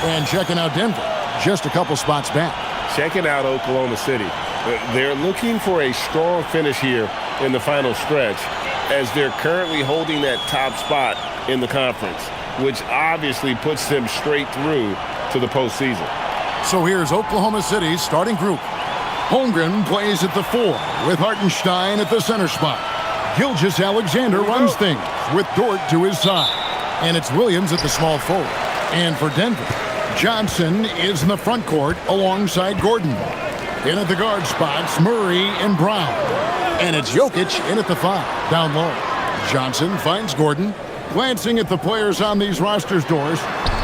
And checking out Denver, just a couple spots back. Checking out Oklahoma City. They're looking for a strong finish here in the final stretch, as they're currently holding that top spot in the conference, which obviously puts them straight through to the postseason. So here's Oklahoma City's starting group. Holmgren plays at the 4 with Hartenstein at the center spot. Gilgeous-Alexander runs things with Dort to his side. And it's Williams at the small forward. And for Denver, Johnson is in the front court alongside Gordon. In at the guard spots, Murray and Brown. And it's Jokic in at the 5, down low. Johnson finds Gordon. Glancing at the players on these rosters, Doors,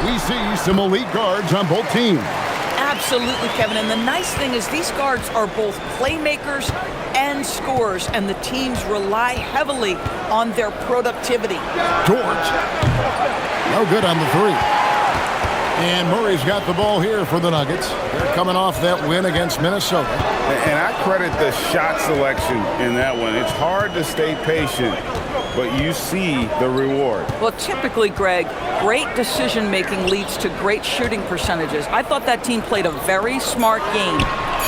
we see some elite guards on both teams. Absolutely, Kevin. And the nice thing is these guards are both playmakers and scorers, and the teams rely heavily on their productivity. Dort. No good on the 3. And Murray's got the ball here for the Nuggets. They're coming off that win against Minnesota. And I credit the shot selection in that one. It's hard to stay patient, but you see the reward. Well, typically, Greg, great decision-making leads to great shooting percentages. I thought that team played a very smart game.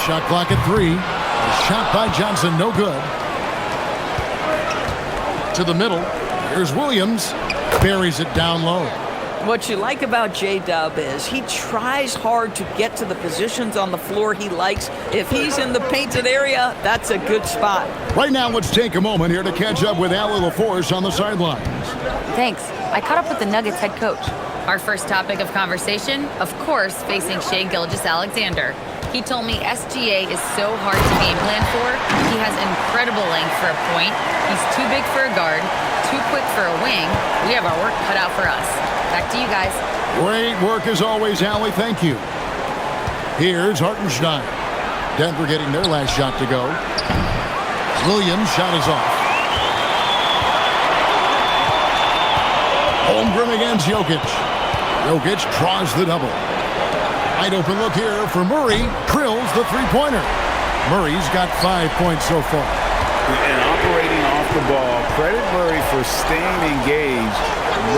Shot clock at 3. A shot by Johnson, no good. To the middle. Here's Williams. Buries it down low. What you like about J-Dub is he tries hard to get to the positions on the floor he likes. If he's in the painted area, that's a good spot. Right now, let's take a moment here to catch up with Allie LaForce on the sidelines. Thanks. I caught up with the Nuggets head coach. Our first topic of conversation, of course, facing Shai Gilgeous-Alexander. He told me SGA is so hard to game plan for. He has incredible length for a point. He's too big for a guard, too quick for a wing. We have our work cut out for us. Back to you guys. Great work as always, Allie. Thank you. Here's Hartenstein. Denver getting their last shot to go. Williams' shot is off. Holmgren against Jokic. Jokic draws the double. Wide open look here for Murray. Drills the three-pointer. Murray's got 5 points so far. And operating off the ball, credit Murray for staying engaged,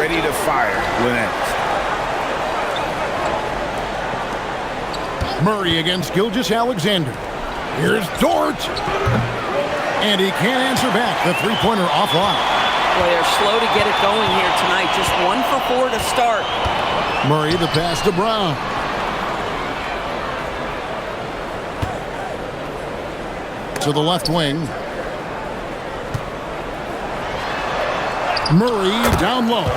ready to fire when asked. Murray against Gilgeous-Alexander. Here's Dort. And he can't answer back. The three-pointer offline. Boy, they're slow to get it going here tonight. Just 1 for 4 to start. Murray the pass to Brown. To the left wing. Murray down low.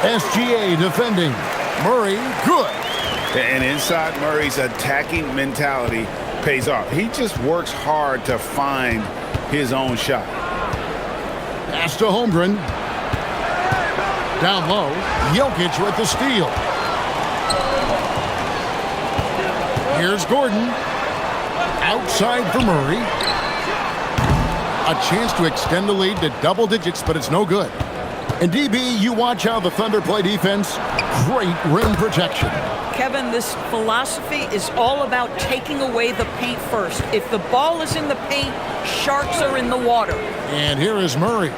SGA defending. Murray, good. And inside Murray's attacking mentality pays off. He just works hard to find his own shot. Pass to Holmgren. Down low. Jokic with the steal. Here's Gordon. Outside for Murray. A chance to extend the lead to double digits, but it's no good. And DB, you watch how the Thunder play defense. Great rim protection. Kevin, this philosophy is all about taking away the paint first. If the ball is in the paint, sharks are in the water. And here is Murray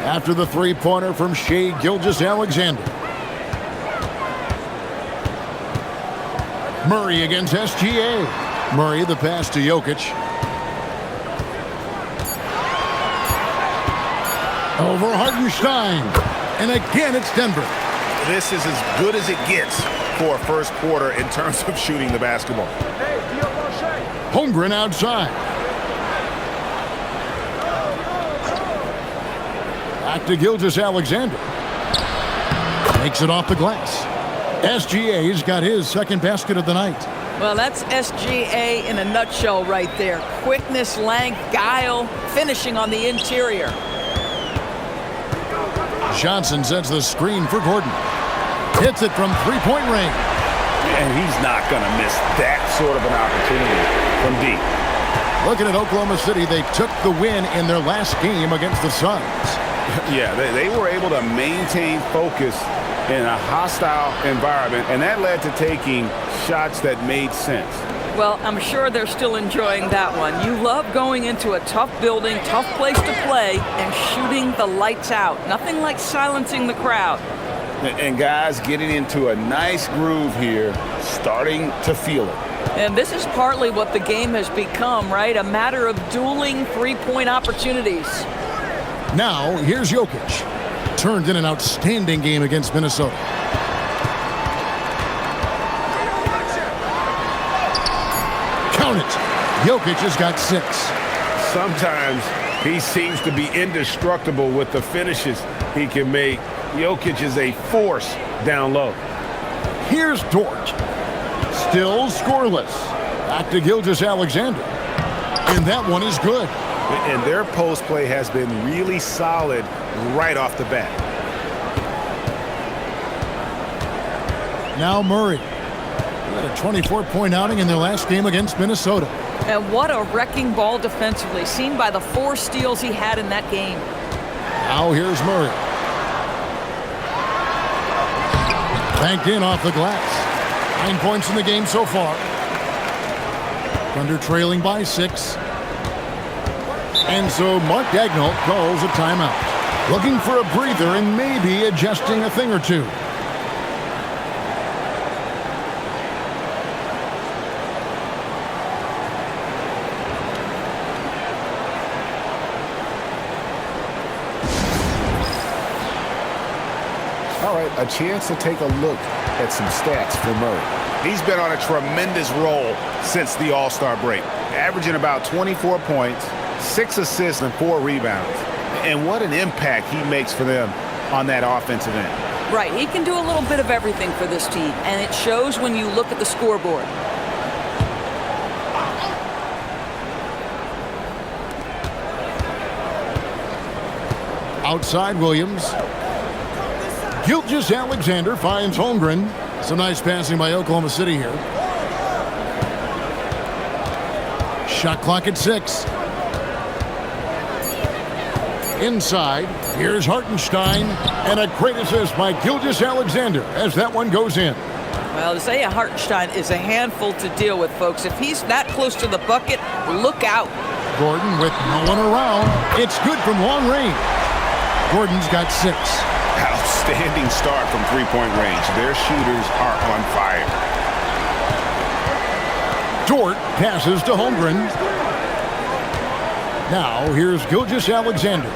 after the three-pointer from Shai Gilgeous-Alexander. Murray against SGA. Murray the pass to Jokic. Over Hartenstein. And again, it's Denver. This is as good as it gets for a first quarter in terms of shooting the basketball. Holmgren outside. Back to Gilgeous-Alexander. Makes it off the glass. SGA's got his second basket of the night. Well, that's SGA in a nutshell right there. Quickness, length, guile, finishing on the interior. Johnson sets the screen for Gordon. Hits it from three-point range. And he's not going to miss that sort of an opportunity from deep. Looking at Oklahoma City, they took the win in their last game against the Suns. Yeah, they were able to maintain focus in a hostile environment, and that led to taking shots that made sense. Well, I'm sure they're still enjoying that one. You love going into a tough building, tough place to play, and shooting the lights out. Nothing like silencing the crowd. And guys getting into a nice groove here, starting to feel it. And this is partly what the game has become, right? A matter of dueling three-point opportunities. Now, here's Jokic. Turned in an outstanding game against Minnesota. Count it. Jokic has got 6. Sometimes he seems to be indestructible with the finishes he can make. Jokic is a force down low. Here's Dort. Still scoreless. Back to Gilgeous-Alexander. And that one is good. And their post play has been really solid right off the bat. Now Murray. Had a 24-point outing in their last game against Minnesota. And what a wrecking ball defensively, seen by the 4 steals he had in that game. Now here's Murray. Banked in off the glass. 9 points in the game so far. Thunder trailing by 6. And so Mark Daigneault calls a timeout. Looking for a breather and maybe adjusting a thing or two. All right, a chance to take a look at some stats for Murray. He's been on a tremendous roll since the All-Star break, averaging about 24 points, 6 assists, and 4 rebounds. And what an impact he makes for them on that offensive end. Right, he can do a little bit of everything for this team, and it shows when you look at the scoreboard. Outside Williams. Gilgeous-Alexander finds Holmgren. Some nice passing by Oklahoma City here. Shot clock at 6. Inside, here's Hartenstein, and a great assist by Gilgeous-Alexander as that one goes in. Well, Isaiah Hartenstein is a handful to deal with, folks. If he's that close to the bucket, look out. Gordon with no one around. It's good from long range. Gordon's got 6. Outstanding start from three-point range. Their shooters are on fire. Dort passes to Holmgren. Now here's Gilgeous-Alexander.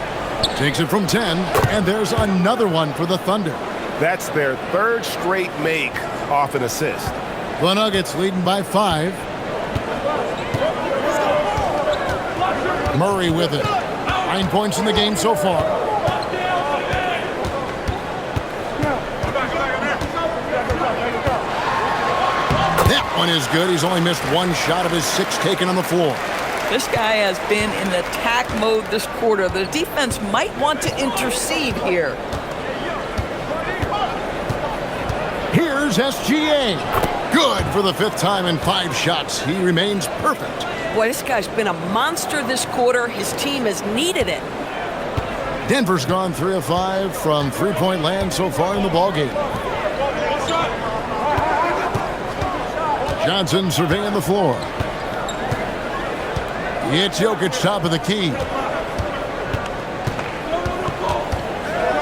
Takes it from 10, and there's another one for the Thunder. That's their 3rd straight make off an assist. The Nuggets leading by 5. Murray with it. 9 points in the game so far. That one is good. He's only missed 1 shot of his 6 taken on the floor. This guy has been in attack mode this quarter. The defense might want to intercede here. Here's SGA. Good for the 5th time in 5 shots. He remains perfect. Boy, this guy's been a monster this quarter. His team has needed it. Denver's gone 3 of 5 from three-point land so far in the ballgame. Johnson surveying the floor. It's Jokic top of the key.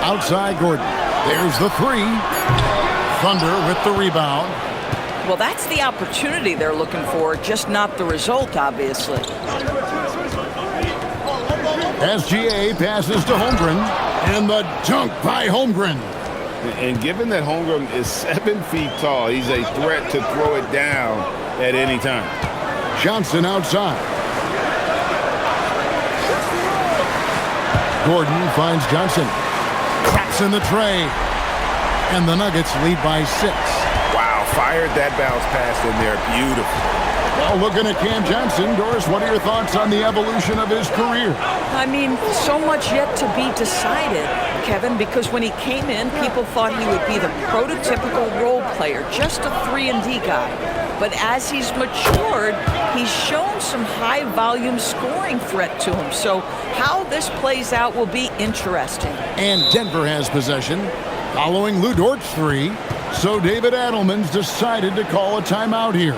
Outside Gordon. There's the 3. Thunder with the rebound. Well, that's the opportunity they're looking for, just not the result, obviously. SGA passes to Holmgren. And the dunk by Holmgren. And given that Holmgren is 7 feet tall, he's a threat to throw it down at any time. Johnson outside. Gordon finds Johnson. Cracks in the tray. And the Nuggets lead by 6. Wow, fired that bounce pass in there. Beautiful. Well, looking at Cam Johnson, Doris, what are your thoughts on the evolution of his career? I mean, so much yet to be decided, Kevin, because when he came in, people thought he would be the prototypical role player, just a 3-and-D guy. But as he's matured, he's shown some high-volume scoring threat to him. So how this plays out will be interesting. And Denver has possession, following Lou Dort's 3. So David Adelman's decided to call a timeout here.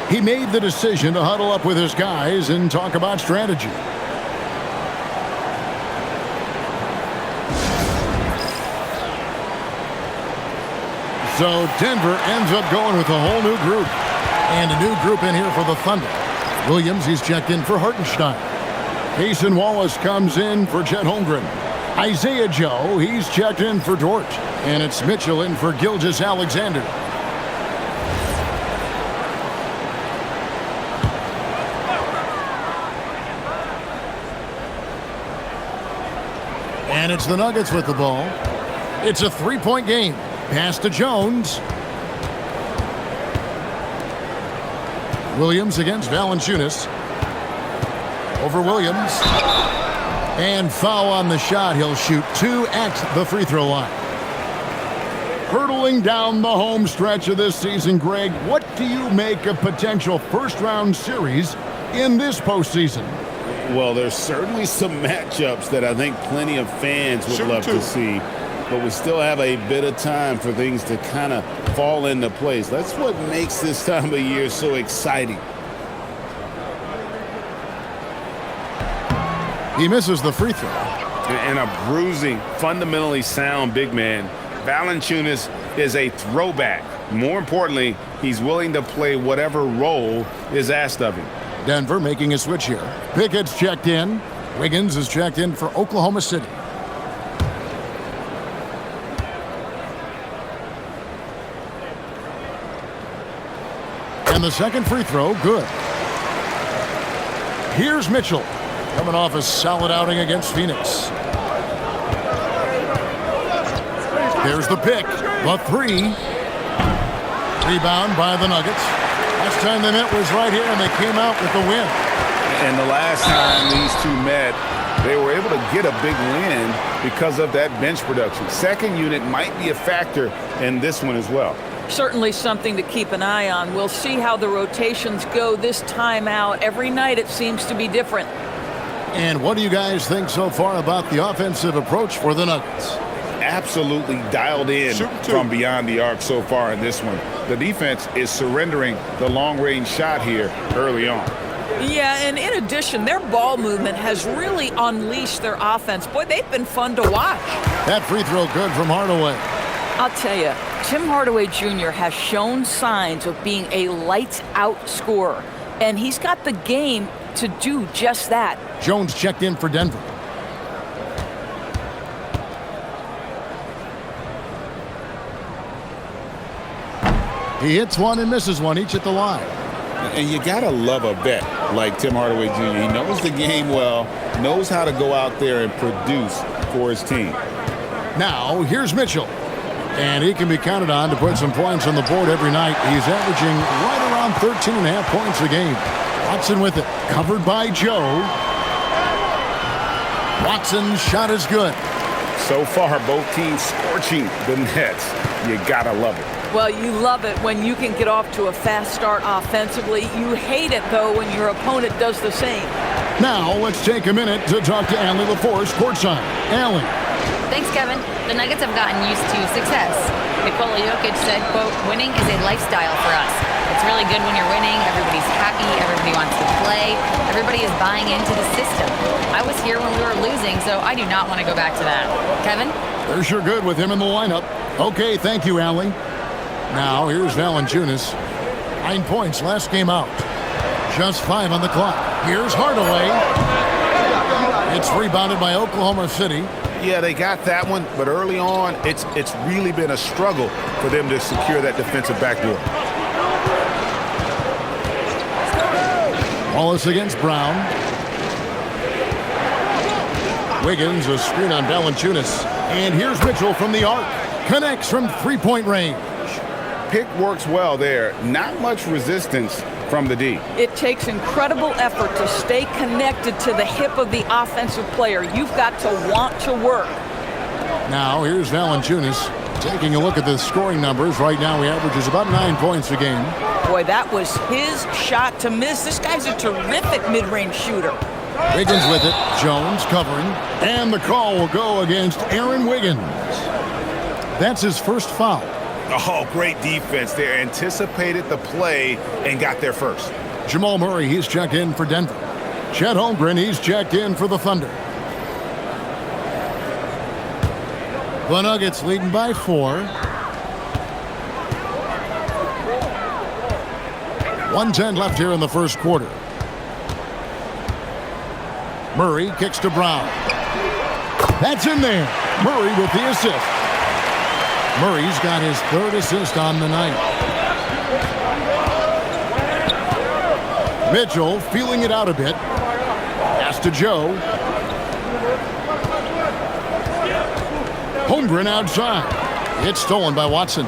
He made the decision to huddle up with his guys and talk about strategy. So Denver ends up going with a whole new group. And a new group in here for the Thunder. Williams, he's checked in for Hartenstein. Cason Wallace comes in for Chet Holmgren. Isaiah Joe, he's checked in for Dort. And it's Mitchell in for Gilgeous-Alexander. And it's the Nuggets with the ball. It's a three-point game. Pass to Jones. Williams against Valanciunas. Over Williams. And foul on the shot. He'll shoot 2 at the free throw line. Hurtling down the home stretch of this season, Greg, what do you make of potential first-round series in this postseason? Well, there's certainly some matchups that I think plenty of fans would love to see, but we still have a bit of time for things to kind of fall into place. That's what makes this time of year so exciting. He misses the free throw. And a bruising, fundamentally sound big man. Valanciunas is a throwback. More importantly, he's willing to play whatever role is asked of him. Denver making a switch here. Pickett's checked in. Wiggins is checked in for Oklahoma City. And the second free throw, good. Here's Mitchell, coming off a solid outing against Phoenix. There's the pick, the three. Rebound by the Nuggets. Last time they met was right here, and they came out with the win. And the last time these two met, they were able to get a big win because of that bench production. Second unit might be a factor in this one as well. Certainly something to keep an eye on. We'll see how the rotations go this time out. Every night it seems to be different. And what do you guys think so far about the offensive approach for the Nuggets? Absolutely dialed in from beyond the arc so far in this one. The defense is surrendering the long-range shot here early on. Yeah, and in addition, their ball movement has really unleashed their offense. Boy, they've been fun to watch. That free throw good from Hardaway. I'll tell you, Tim Hardaway Jr. has shown signs of being a lights-out scorer, and he's got the game to do just that. Jones checked in for Denver. He hits one and misses one, each at the line. And you got to love a vet like Tim Hardaway Jr. He knows the game well, knows how to go out there and produce for his team. Now, here's Mitchell. And he can be counted on to put some points on the board every night. He's averaging right around 13.5 points a game. Watson with it, covered by Joe. Watson's shot is good. So far, both teams scorching the Nets. You got to love it. Well, you love it when you can get off to a fast start offensively. You hate it, though, when your opponent does the same. Now, let's take a minute to talk to Allie LaForce, courtside. Allie. Thanks, Kevin. The Nuggets have gotten used to success. Nikola Jokic said, quote, winning is a lifestyle for us. It's really good when you're winning. Everybody's happy. Everybody wants to play. Everybody is buying into the system. I was here when we were losing, so I do not want to go back to that. Kevin? They're sure good with him in the lineup. Okay, thank you, Allie. Now, here's Valanciunas. 9 points last game out. Just 5 on the clock. Here's Hardaway. It's rebounded by Oklahoma City. Yeah, they got that one, but early on, it's really been a struggle for them to secure that defensive backdoor. Wallace against Brown. Wiggins, a screen on Valanciunas. And here's Mitchell from the arc. Connects from three-point range. Pick works well there. Not much resistance from the D. It takes incredible effort to stay connected to the hip of the offensive player. You've got to want to work. Now, here's Valanciunas. Taking a look at the scoring numbers. Right now, he averages about 9 points a game. Boy, that was his shot to miss. This guy's a terrific mid-range shooter. Wiggins with it. Jones covering. And the call will go against Aaron Wiggins. That's his first foul. Oh, great defense there. Anticipated the play and got there first. Jamal Murray, he's checked in for Denver. Chet Holmgren, he's checked in for the Thunder. The Nuggets leading by 4. 1:10 left here in the first quarter. Murray kicks to Brown. That's in there. Murray with the assist. Murray's got his third assist on the night. Mitchell feeling it out a bit. Pass to Joe. Holmgren outside. It's stolen by Watson.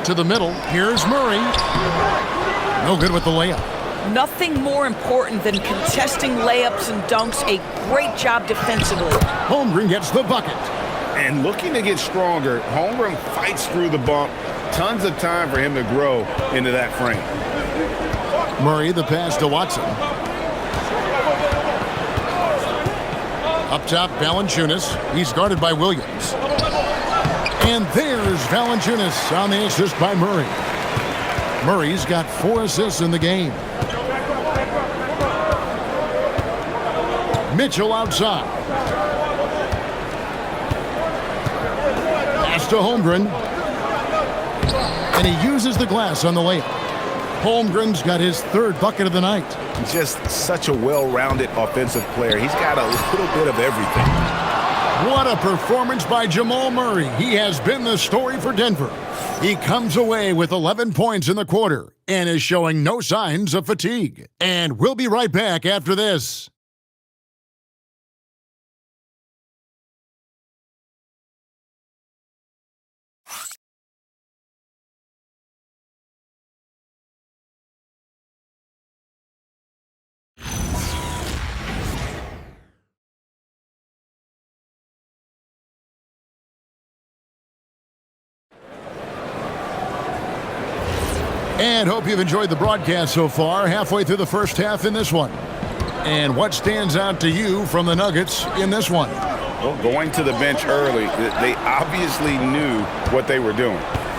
To the middle. Here's Murray. No good with the layup. Nothing more important than contesting layups and dunks. A great job defensively. Holmgren gets the bucket. And looking to get stronger, Holmgren fights through the bump. Tons of time for him to grow into that frame. Murray the pass to Watson. Up top, Valanciunas. He's guarded by Williams. And there's Valanciunas on the assist by Murray. Murray's got 4 assists in the game. Mitchell outside. Pass to Holmgren. And he uses the glass on the layup. Holmgren's got his third bucket of the night. Just such a well-rounded offensive player. He's got a little bit of everything. What a performance by Jamal Murray. He has been the story for Denver. He comes away with 11 points in the quarter and is showing no signs of fatigue. And we'll be right back after this. And hope you've enjoyed the broadcast so far, halfway through the first half in this one. And what stands out to you from the Nuggets in this one? Well, going to the bench early, they obviously knew what they were doing.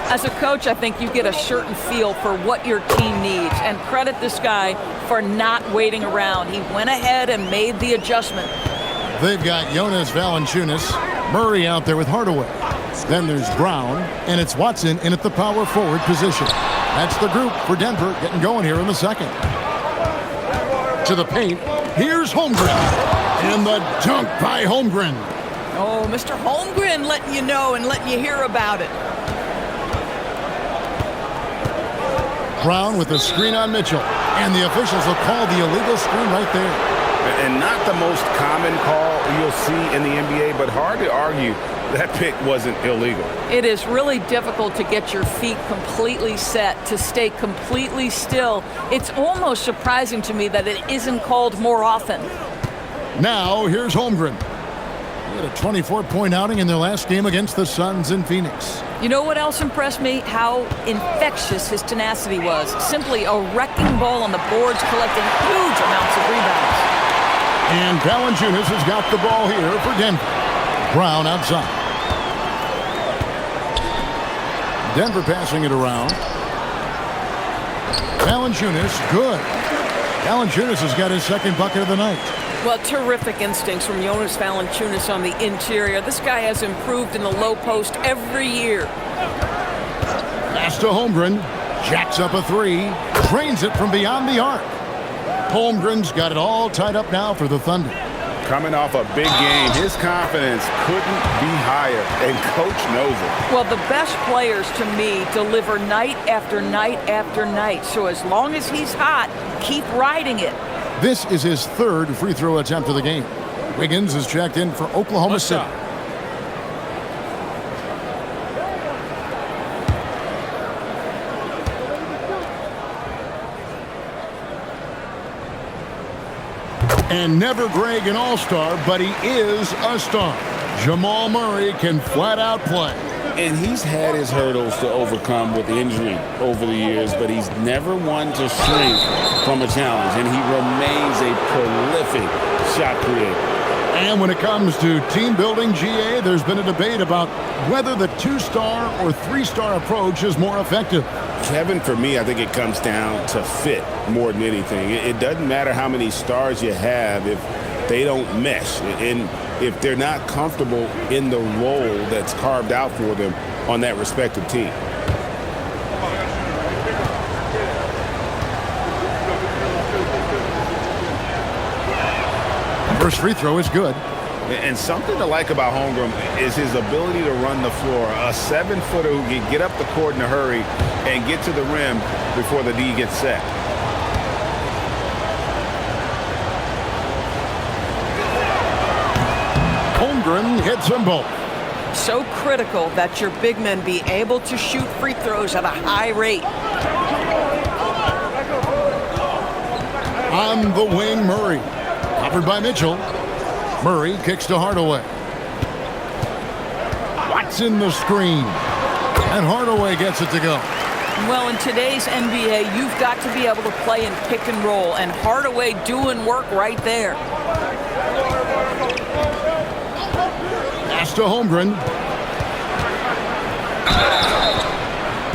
As a coach, I think you get a certain feel for what your team needs. And credit this guy for not waiting around. He went ahead and made the adjustment. They've got Jonas Valanciunas, Murray out there with Hardaway. Then there's Brown, and it's Watson in at the power forward position. That's the group for Denver getting going here in the second. To the paint, here's Holmgren. And the dunk by Holmgren. Oh, Mr. Holmgren letting you know and letting you hear about it. Brown with the screen on Mitchell. And the officials will call the illegal screen right there. And not the most common call you'll see in the NBA, but hard to argue that pick wasn't illegal. It is really difficult to get your feet completely set, to stay completely still. It's almost surprising to me that it isn't called more often. Now, here's Holmgren. He had a 24-point outing in their last game against the Suns in Phoenix. You know what else impressed me? How infectious his tenacity was. Simply a wrecking ball on the boards, collecting huge amounts of rebounds. And Valanciunas has got the ball here for Denver. Brown outside. Denver passing it around. Valanciunas, good. Valanciunas has got his second bucket of the night. Well, terrific instincts from Jonas Valanciunas on the interior. This guy has improved in the low post every year. Pass to Holmgren. Jacks up a three. Drains it from beyond the arc. Holmgren's got it all tied up now for the Thunder. Coming off a big game, his confidence couldn't be higher, and coach knows it. Well, the best players, to me, deliver night after night after night. So as long as he's hot, keep riding it. This is his third free throw attempt of the game. Wiggins is checked in for Oklahoma City. And never Greg an all-star, but he is a star. Jamal Murray can flat out play. And he's had his hurdles to overcome with injury over the years, but he's never one to shrink from a challenge, and he remains a prolific shot creator. And when it comes to team building, GA, there's been a debate about whether the 2-star or 3-star approach is more effective. Kevin, for me, I think it comes down to fit more than anything. It doesn't matter how many stars you have if they don't mesh, and if they're not comfortable in the role that's carved out for them on that respective team. First free throw is good. And something to like about Holmgren is his ability to run the floor. A 7-footer who can get up the court in a hurry and get to the rim before the D gets set. Holmgren hits them both. So critical that your big men be able to shoot free throws at a high rate. On the wing, Murray. Covered by Mitchell. Murray kicks to Hardaway. Watson the screen. And Hardaway gets it to go. Well, in today's NBA, you've got to be able to play in pick and roll, and Hardaway doing work right there. Pass to Holmgren.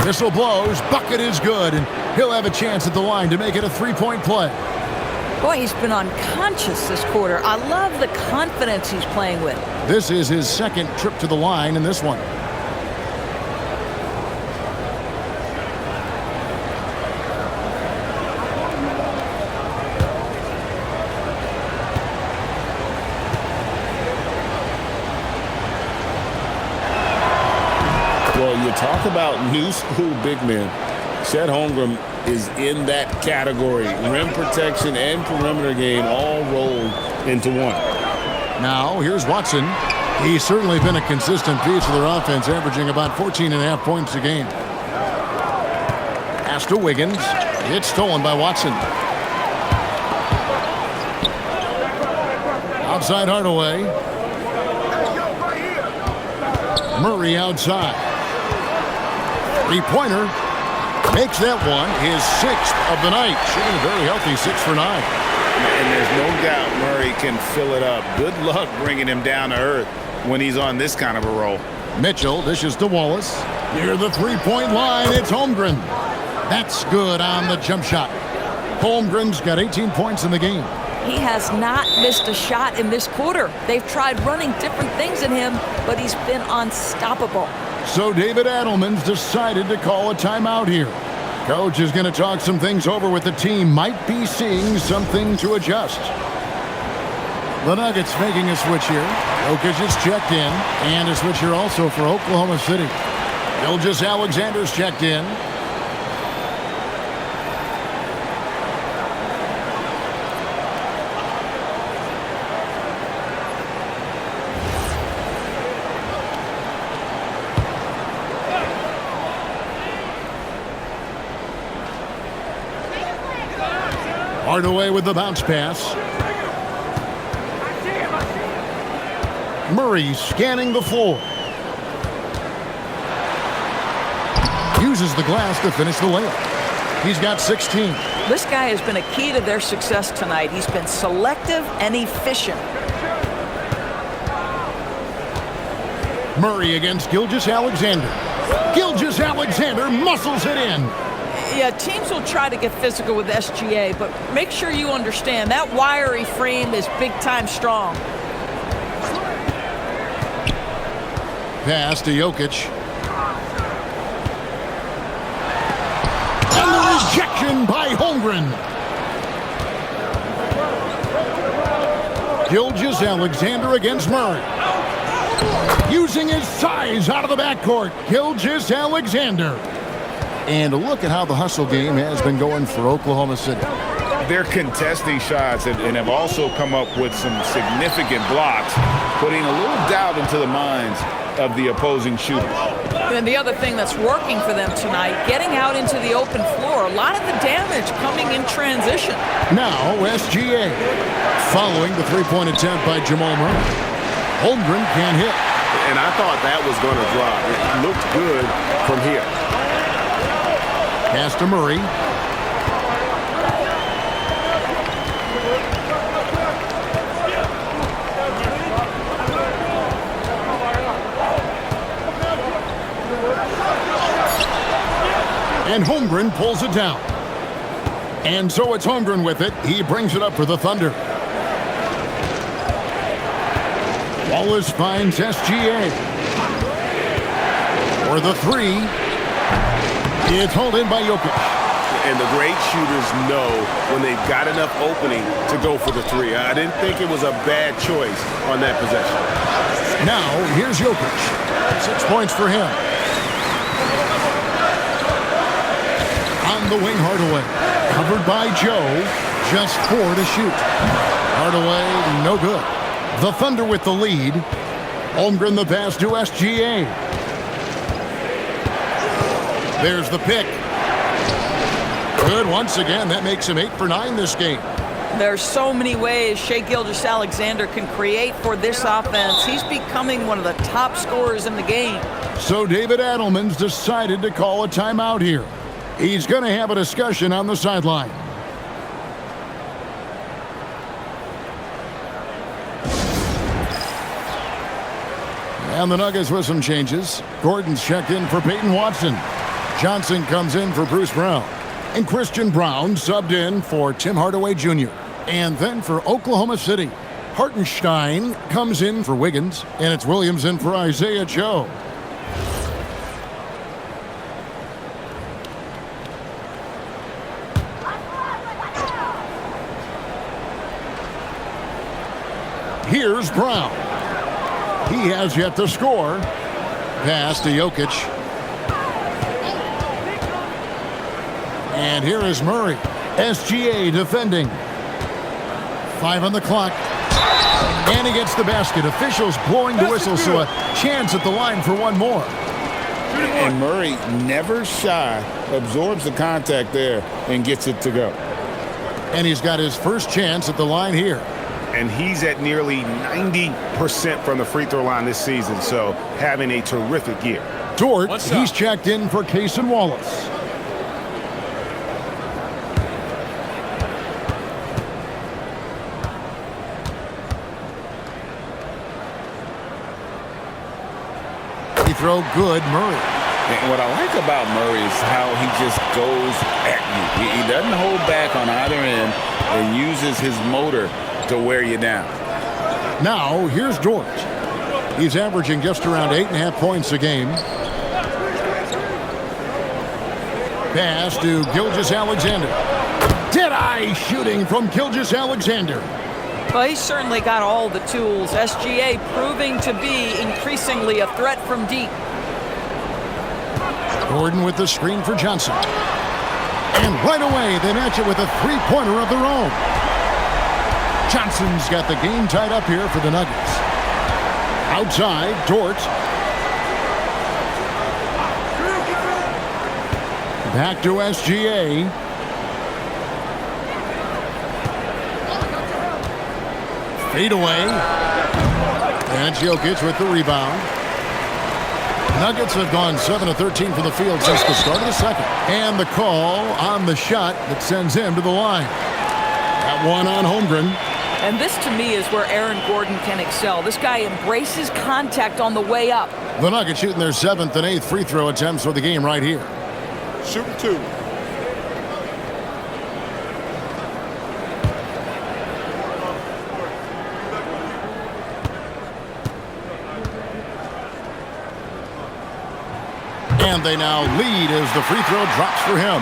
Whistle blows. Bucket is good, and he'll have a chance at the line to make it a three-point play. Boy, he's been unconscious this quarter. I love the confidence he's playing with. This is his second trip to the line in this one. Well, you talk about new school big men. Chet Holmgren is in that category. Rim protection and perimeter game all rolled into one. Now, here's Watson. He's certainly been a consistent piece of their offense, averaging about 14.5 points a game. Pass to Wiggins. It's stolen by Watson. Outside Hardaway. Murray outside. Three-pointer. Makes that one his 6th of the night. Shooting a very healthy 6 for 9. And there's no doubt Murray can fill it up. Good luck bringing him down to earth when he's on this kind of a roll. Mitchell dishes to Wallace. Near the three-point line, it's Holmgren. That's good on the jump shot. Holmgren's got 18 points in the game. He has not missed a shot in this quarter. They've tried running different things in him, but he's been unstoppable. So David Adelman's decided to call a timeout here. Coach is going to talk some things over with the team. Might be seeing something to adjust. The Nuggets making a switch here. Jokic is checked in. And a switch here also for Oklahoma City. Gilgeous-Alexander's checked in. Hardaway with the bounce pass. Murray scanning the floor. Uses the glass to finish the layup. He's got 16. This guy has been a key to their success tonight. He's been selective and efficient. Murray against Gilgeous-Alexander. Gilgeous-Alexander muscles it in. Yeah, teams will try to get physical with SGA, but make sure you understand that wiry frame is big-time strong. Pass to Jokic. And the rejection by Holmgren. Gilgeous-Alexander against Murray. Using his size out of the backcourt. Gilgeous-Alexander. And look at how the hustle game has been going for Oklahoma City. They're contesting shots and have also come up with some significant blocks, putting a little doubt into the minds of the opposing shooters. And the other thing that's working for them tonight, getting out into the open floor. A lot of the damage coming in transition. Now SGA. Following the three-point attempt by Jamal Murray. Holmgren can't hit. And I thought that was going to drop. It looked good from here. Pass to Murray. And Holmgren pulls it down. And so it's Holmgren with it. He brings it up for the Thunder. Wallace finds SGA. For the three. It's hauled in by Jokic. And the great shooters know when they've got enough opening to go for the three. I didn't think it was a bad choice on that possession. Now, here's Jokic. 6 points for him. On the wing, Hardaway. Covered by Joe. Just 4 to shoot. Hardaway, no good. The Thunder with the lead. Holmgren the pass to SGA. There's the pick. Good once again. That makes him 8 for 9 this game. There's so many ways Shai Gilgeous-Alexander can create for this offense. He's becoming one of the top scorers in the game. So David Adelman's decided to call a timeout here. He's going to have a discussion on the sideline. And the Nuggets with some changes. Gordon's checked in for Peyton Watson. Johnson comes in for Bruce Brown. And Christian Brown subbed in for Tim Hardaway Jr. And then for Oklahoma City, Hartenstein comes in for Wiggins. And it's Williams in for Isaiah Joe. Here's Brown. He has yet to score. Pass to Jokic. And here is Murray. SGA defending. 5 on the clock. And he gets the basket. Officials blowing the whistle, so a chance at the line for one more. And Murray, never shy, absorbs the contact there and gets it to go. And he's got his first chance at the line here. And he's at nearly 90% from the free throw line this season, so having a terrific year. Dort, he's checked in for Cason Wallace. He throw good, Murray. And what I like about Murray is how he just goes at you. He doesn't hold back on either end and uses his motor to wear you down. Now, here's Dort. He's averaging just around 8.5 points a game. Pass to Gilgeous-Alexander. Dead-eye shooting from Gilgeous-Alexander. Well, he's certainly got all the tools. SGA proving to be increasingly a threat from deep. Gordon with the screen for Johnson. And right away, they match it with a three-pointer of their own. Johnson's got the game tied up here for the Nuggets. Outside, Dort. Back to SGA. Fade away. And Jokic with the rebound. Nuggets have gone 7 of 13 from the field since the start of the second. And the call on the shot that sends him to the line. That one on Holmgren. And this, to me, is where Aaron Gordon can excel. This guy embraces contact on the way up. The Nuggets shooting their 7th and 8th free throw attempts for the game right here. Shooting 2. And they now lead as the free throw drops for him.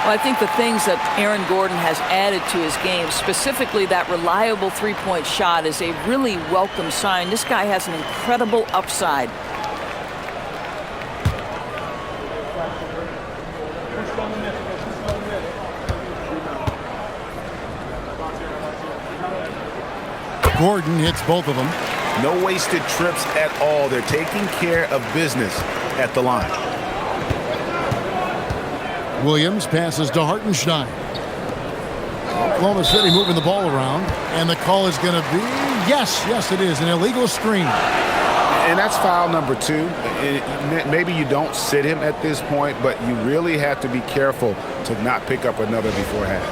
Well, I think the things that Aaron Gordon has added to his game, specifically that reliable three-point shot, is a really welcome sign. This guy has an incredible upside. Gordon hits both of them. No wasted trips at all. They're taking care of business at the line. Williams passes to Hartenstein. Oklahoma City moving the ball around. And the call is going to be, yes, it is, an illegal screen. And that's foul number 2. Maybe you don't sit him at this point, but you really have to be careful to not pick up another before half.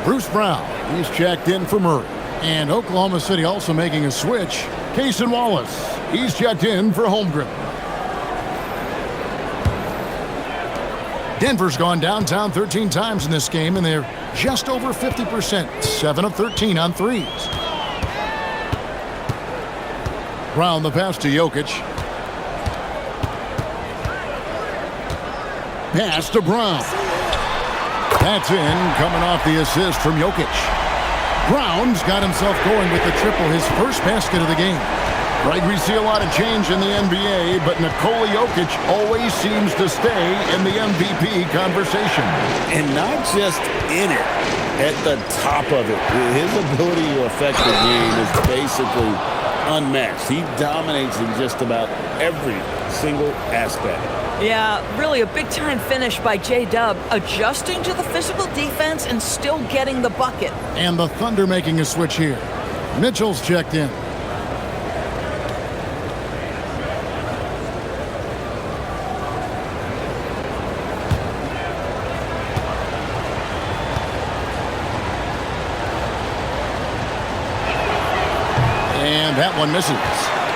Bruce Brown, he's checked in for Murray. And Oklahoma City also making a switch. Cason Wallace, he's checked in for Holmgren. Denver's gone downtown 13 times in this game, and they're just over 50%, 7 of 13 on threes. Brown the pass to Jokic. pass to Brown. That's in, coming off the assist from Jokic. Brown's got himself going with the triple, his first basket of the game. Right, we see a lot of change in the NBA, but Nikola Jokic always seems to stay in the MVP conversation. And not just in it, at the top of it. His ability to affect the game is basically unmatched. He dominates in just about every single aspect. Yeah, really a big-time finish by J-Dub, adjusting to the physical defense and still getting the bucket. And the Thunder making a switch here. Mitchell's checked in. And that one misses.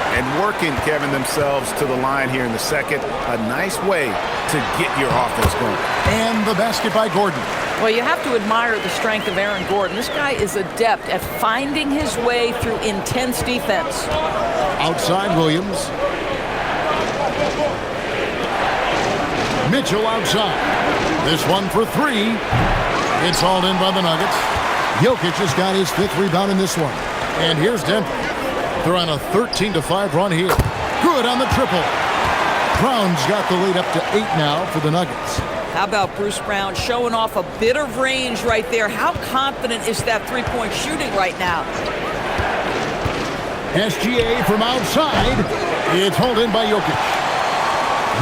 And working, Kevin, themselves to the line here in the second. A nice way to get your offense going. And the basket by Gordon. Well, you have to admire the strength of Aaron Gordon. This guy is adept at finding his way through intense defense. Outside Williams. Mitchell outside. This one for three. It's hauled in by the Nuggets. Jokic has got his 5th rebound in this one. And here's Denver. They're on a 13-5 run here. Good on the triple. Brown's got the lead up to 8 now for the Nuggets. How about Bruce Brown showing off a bit of range right there? How confident is that three-point shooting right now? SGA from outside. It's hauled in by Jokic.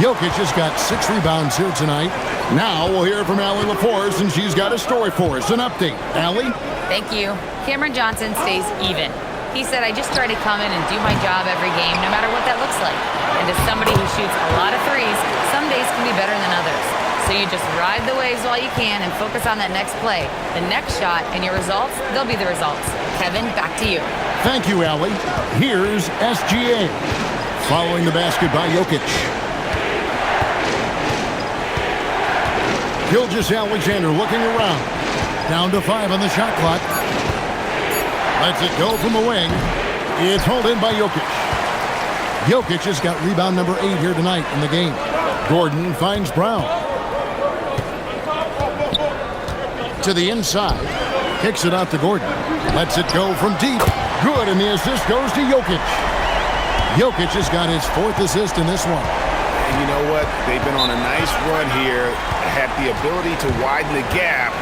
Jokic has got 6 rebounds here tonight. Now we'll hear from Allie LaForce, and she's got a story for us. An update. Allie? Thank you. Cameron Johnson stays even. He said, I just try to come in and do my job every game, no matter what that looks like. And as somebody who shoots a lot of threes, some days can be better than others. So you just ride the waves while you can and focus on that next play. The next shot and your results, they'll be the results. Kevin, back to you. Thank you, Allie. Here's SGA. Following the basket by Jokic. Gilgeous-Alexander looking around. Down to 5 on the shot clock. Lets it go from the wing. It's hauled in by Jokic. Jokic has got rebound number 8 here tonight in the game. Gordon finds Brown. To the inside. Kicks it out to Gordon. Lets it go from deep. Good, and the assist goes to Jokic. Jokic has got his 4th assist in this one. And you know what? They've been on a nice run here. Had the ability to widen the gap.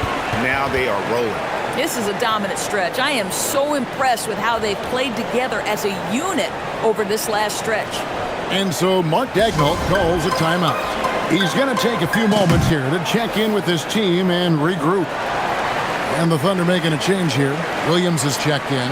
Now they are rolling. This is a dominant stretch. I am so impressed with how they've played together as a unit over this last stretch. And so Mark Daigneault calls a timeout. He's going to take a few moments here to check in with his team and regroup. And the Thunder making a change here. Williams has checked in.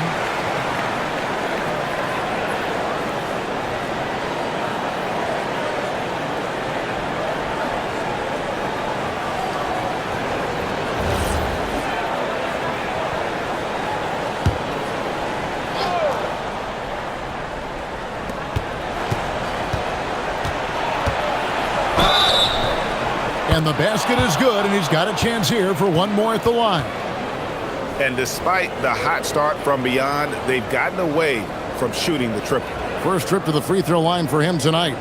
And the basket is good, and he's got a chance here for one more at the line. And despite the hot start from beyond, they've gotten away from shooting the triple. First trip to the free throw line for him tonight.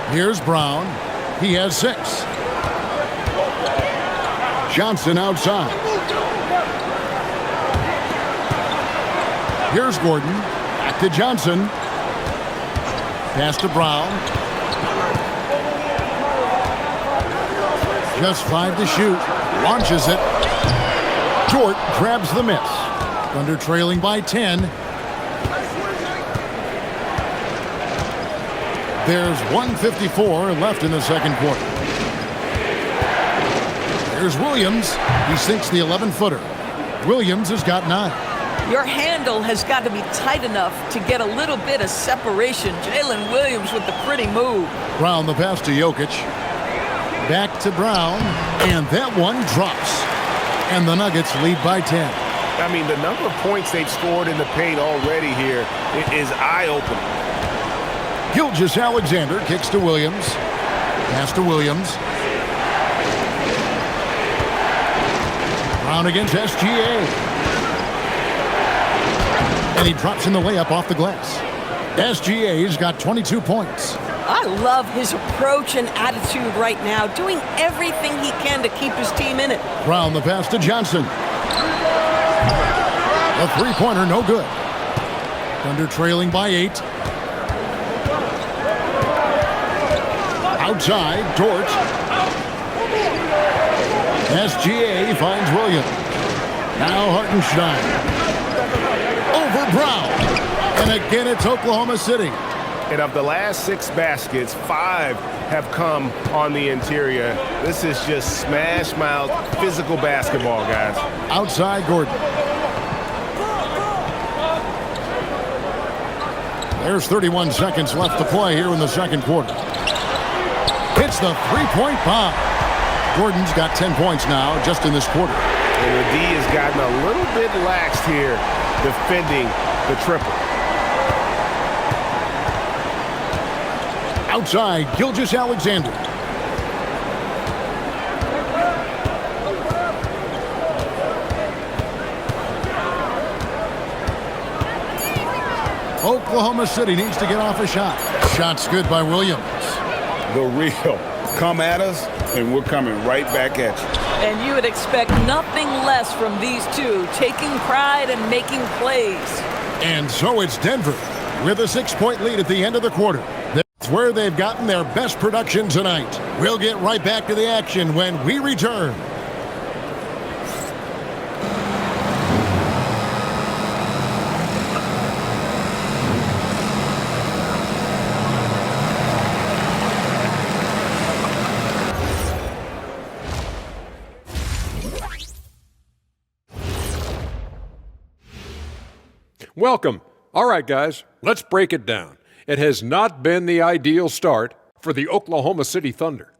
Here's Brown. He has 6. Johnson outside. Here's Gordon. Back to Johnson. Pass to Brown. Just 5 to shoot. Launches it. Short grabs the miss. Thunder trailing by 10. There's 1:54 left in the second quarter. Here's Williams. He sinks the 11-footer. Williams has got 9. Your handle has got to be tight enough to get a little bit of separation. Jalen Williams with the pretty move. Brown the pass to Jokic. Back to Brown. And that one drops. And the Nuggets lead by 10. I mean, the number of points they've scored in the paint already here is eye-opening. Gilgeous-Alexander kicks to Williams. Pass to Williams. Brown against SGA. And he drops in the layup off the glass. SGA's got 22 points. I love his approach and attitude right now, doing everything he can to keep his team in it. Brown the pass to Johnson. A three-pointer, no good. Thunder trailing by 8. Outside, Dort. SGA finds Williams. Now Hartenstein. Over Brown. And again, it's Oklahoma City. And of the last 6 baskets, 5 have come on the interior. This is just smash-mouth physical basketball, guys. Outside, Gordon. There's 31 seconds left to play here in the second quarter. Hits the three-point bomb. Gordon's got 10 points now just in this quarter. And the D has gotten a little bit lax here defending the triple. Outside, Gilgeous-Alexander. Oklahoma City needs to get off a shot. Shot's good by Williams. The real. Come at us, and we're coming right back at you. And you would expect nothing less from these two, taking pride and making plays. And so it's Denver with a 6-point lead at the end of the quarter. That's where they've gotten their best production tonight. We'll get right back to the action when we return. Welcome. All right, guys, let's break it down. It has not been the ideal start for the Oklahoma City Thunder.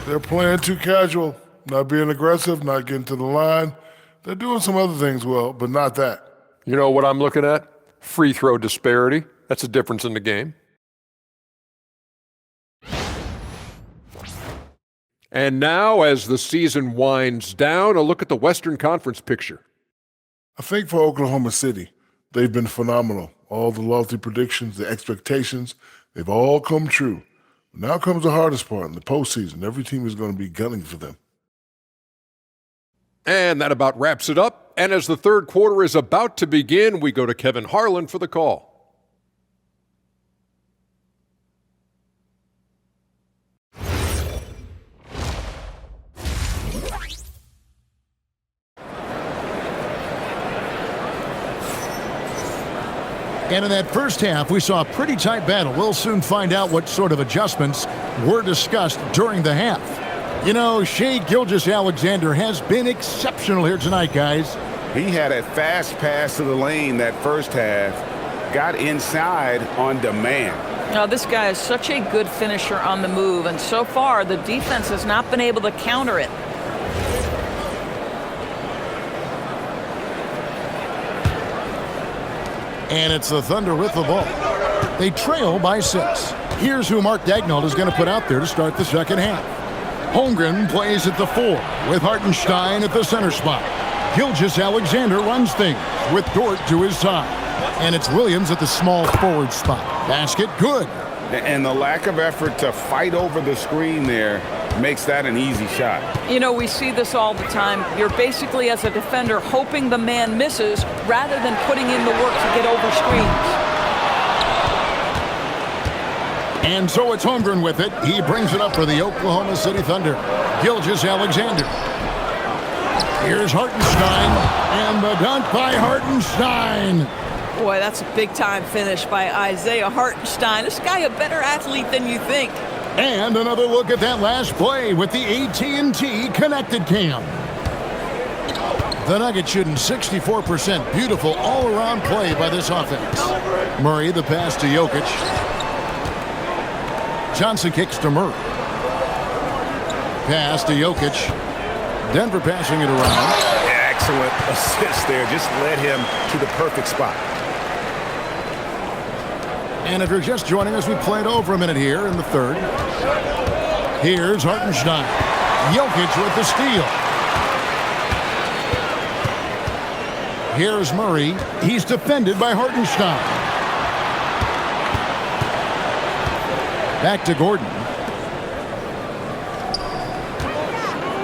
They're playing too casual, not being aggressive, not getting to the line. They're doing some other things well, but not that. You know what I'm looking at? Free throw disparity. That's a difference in the game. And now, as the season winds down, a look at the Western Conference picture. I think for Oklahoma City, they've been phenomenal. All the lofty predictions, the expectations, they've all come true. Now comes the hardest part in the postseason. Every team is going to be gunning for them. And that about wraps it up. And as the third quarter is about to begin, we go to Kevin Harlan for the call. And in that first half, we saw a pretty tight battle. We'll soon find out what sort of adjustments were discussed during the half. You know, Shai Gilgeous-Alexander has been exceptional here tonight, guys. He had a fast pass to the lane that first half, got inside on demand. Now, this guy is such a good finisher on the move, and so far the defense has not been able to counter it. And it's the Thunder with the ball. They trail by 6. Here's who Mark Daigneault is going to put out there to start the second half. Holmgren plays at the 4 with Hartenstein at the center spot. Gilgeous-Alexander runs things with Dort to his side. And it's Williams at the small forward spot. Basket good. And the lack of effort to fight over the screen there makes that an easy shot. You know, we see this all the time. You're basically, as a defender, hoping the man misses rather than putting in the work to get over screens. And so it's Holmgren with it. He brings it up for the Oklahoma City Thunder. Gilgeous-Alexander. Here's Hartenstein. And the dunk by Hartenstein. Boy, that's a big-time finish by Isaiah Hartenstein. This guy a better athlete than you think. And another look at that last play with the AT&T connected cam. The Nuggets shooting 64%. Beautiful all-around play by this offense. Murray, the pass to Jokic. Johnson kicks to Murray. Pass to Jokic. Denver passing it around. Yeah, excellent assist there. Just led him to the perfect spot. And if you're just joining us, we played over a minute here in the third. Here's Hartenstein. Jokic with the steal. Here's Murray. He's defended by Hartenstein. Back to Gordon.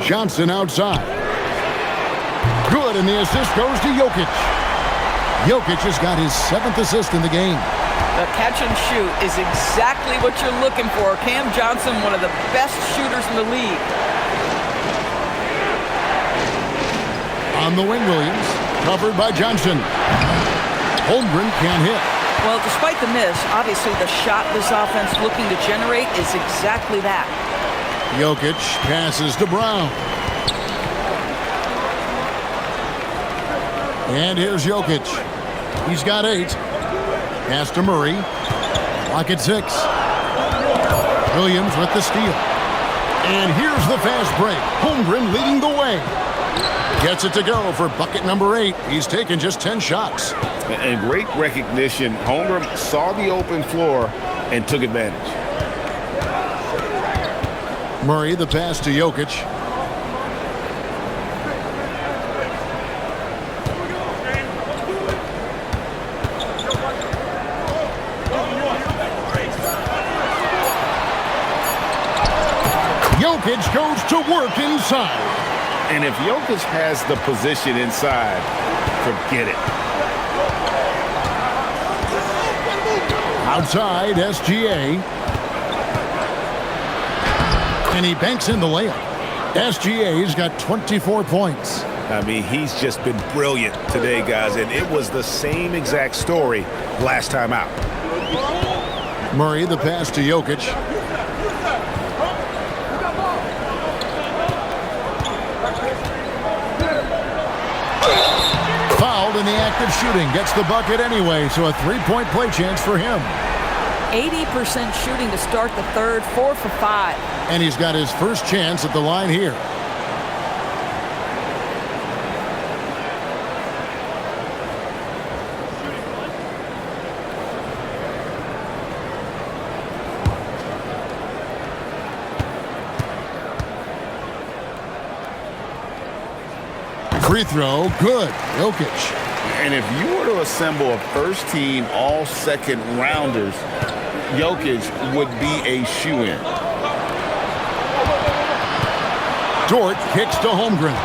Johnson outside. Good, and the assist goes to Jokic. Jokic has got his 7th assist in the game. The catch and shoot is exactly what you're looking for. Cam Johnson, one of the best shooters in the league. On the wing, Williams. Covered by Johnson. Holmgren can't hit. Well, despite the miss, obviously the shot this offense looking to generate is exactly that. Jokic passes to Brown. And here's Jokic. He's got 8. Pass to Murray. Clock at 6. Williams with the steal. And here's the fast break. Holmgren leading the way. Gets it to go for bucket number 8. He's taken just 10 shots. And great recognition. Holmgren saw the open floor and took advantage. Murray, the pass to Jokic. Jokic goes to work inside. And if Jokic has the position inside, forget it. Outside, SGA. And he banks in the layup. SGA's got 24 points. I mean, he's just been brilliant today, guys, and it was the same exact story last time out. Murray, the pass to Jokic. Fouled in the act of shooting. Gets the bucket anyway, so a three-point play chance for him. 80% shooting to start the third, 4 for 5. And he's got his first chance at the line here. Free throw, good. Jokic. And if you were to assemble a first-team all-second rounders, Jokic would be a shoo-in. Dort kicks to Holmgren.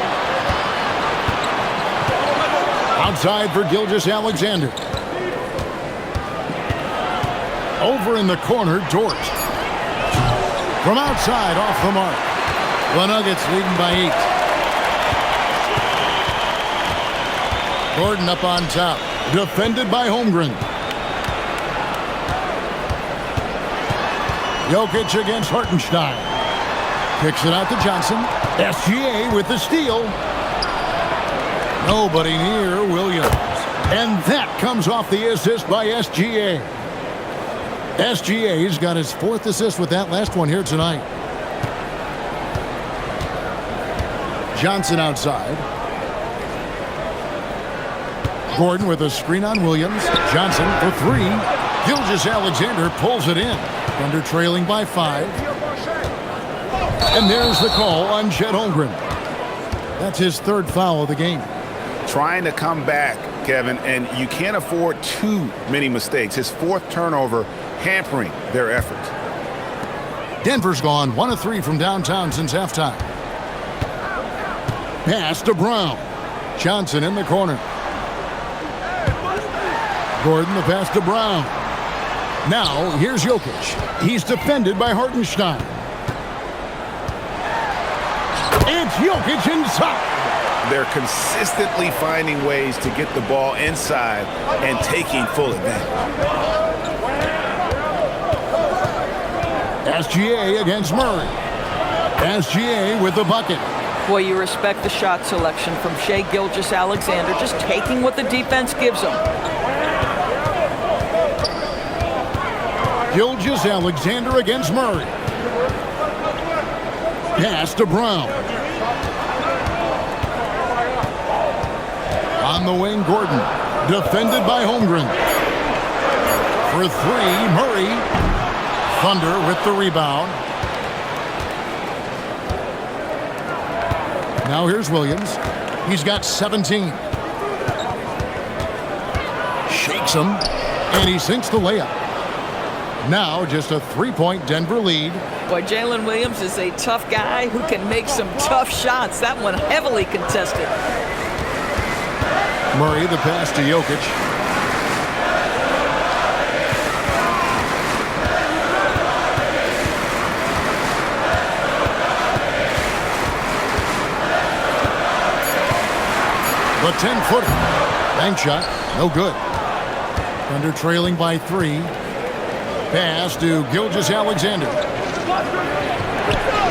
Outside for Gilgeous-Alexander. Over in the corner, Dort. From outside, off the mark. The Nuggets leading by 8. Gordon up on top. Defended by Holmgren. Jokic against Hartenstein. Kicks it out to Johnson. SGA with the steal. Nobody near Williams. And that comes off the assist by SGA. SGA's got his 4th assist with that last one here tonight. Johnson outside. Gordon with a screen on Williams. Johnson for 3. Gilgeous-Alexander pulls it in. Thunder trailing by 5. And there's the call on Chet Holmgren. That's his 3rd foul of the game. Trying to come back, Kevin, and you can't afford too many mistakes. His 4th turnover hampering their efforts. Denver's gone 1 of 3 from downtown since halftime. Pass to Brown. Johnson in the corner. Gordon, the pass to Brown. Now, here's Jokic. He's defended by Hartenstein. It's Jokic inside. They're consistently finding ways to get the ball inside and taking full advantage. SGA against Murray. SGA with the bucket. Boy, you respect the shot selection from Shai Gilgeous-Alexander, just taking what the defense gives him. Gilgeous-Alexander against Murray. Pass to Brown. On the wing, Gordon. Defended by Holmgren. For three, Murray. Thunder with the rebound. Now here's Williams. He's got 17. Shakes him, and he sinks the layup. Now just a three-point Denver lead. Boy, Jalen Williams is a tough guy who can make some tough shots. That one heavily contested. Murray, the pass to Jokic. The 10-footer. Bank shot, no good. Thunder trailing by 3. Pass to Gilgeous-Alexander.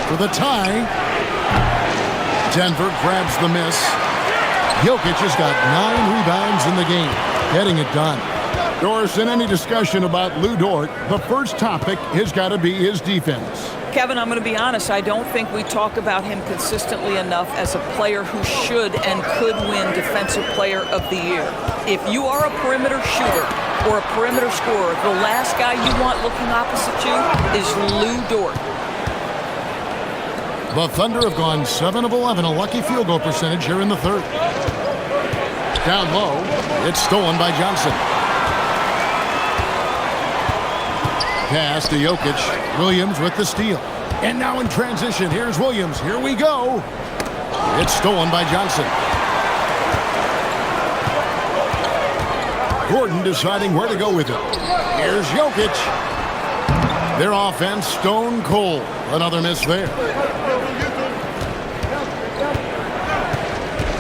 For the tie. Denver grabs the miss. Jokic has got 9 rebounds in the game, getting it done. Doris, in any discussion about Lou Dort, the first topic has got to be his defense. Kevin, I'm going to be honest, I don't think we talk about him consistently enough as a player who should and could win Defensive Player of the Year. If you are a perimeter shooter or a perimeter scorer, the last guy you want looking opposite you is Lou Dort. The Thunder have gone 7 of 11, a lucky field goal percentage here in the third. Down low, it's stolen by Johnson. Pass to Jokic. Williams with the steal. And now in transition, here's Williams. Here we go. It's stolen by Johnson. Gordon deciding where to go with it. Here's Jokic. Their offense stone cold. Another miss there.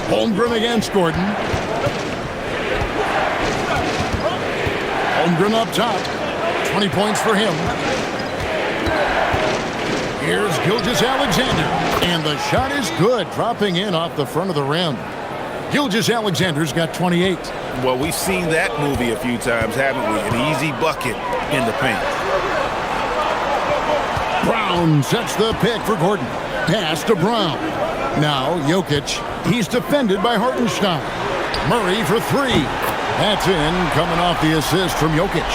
Holmgren against Gordon. Holmgren up top. 20 points for him. Here's Gilgeous-Alexander. And the shot is good, dropping in off the front of the rim. Gilgeous-Alexander's got 28. Well, we've seen that movie a few times, haven't we? An easy bucket in the paint. Brown sets the pick for Gordon. Pass to Brown. Now Jokic. He's defended by Hartenstein. Murray for 3. That's in, coming off the assist from Jokic.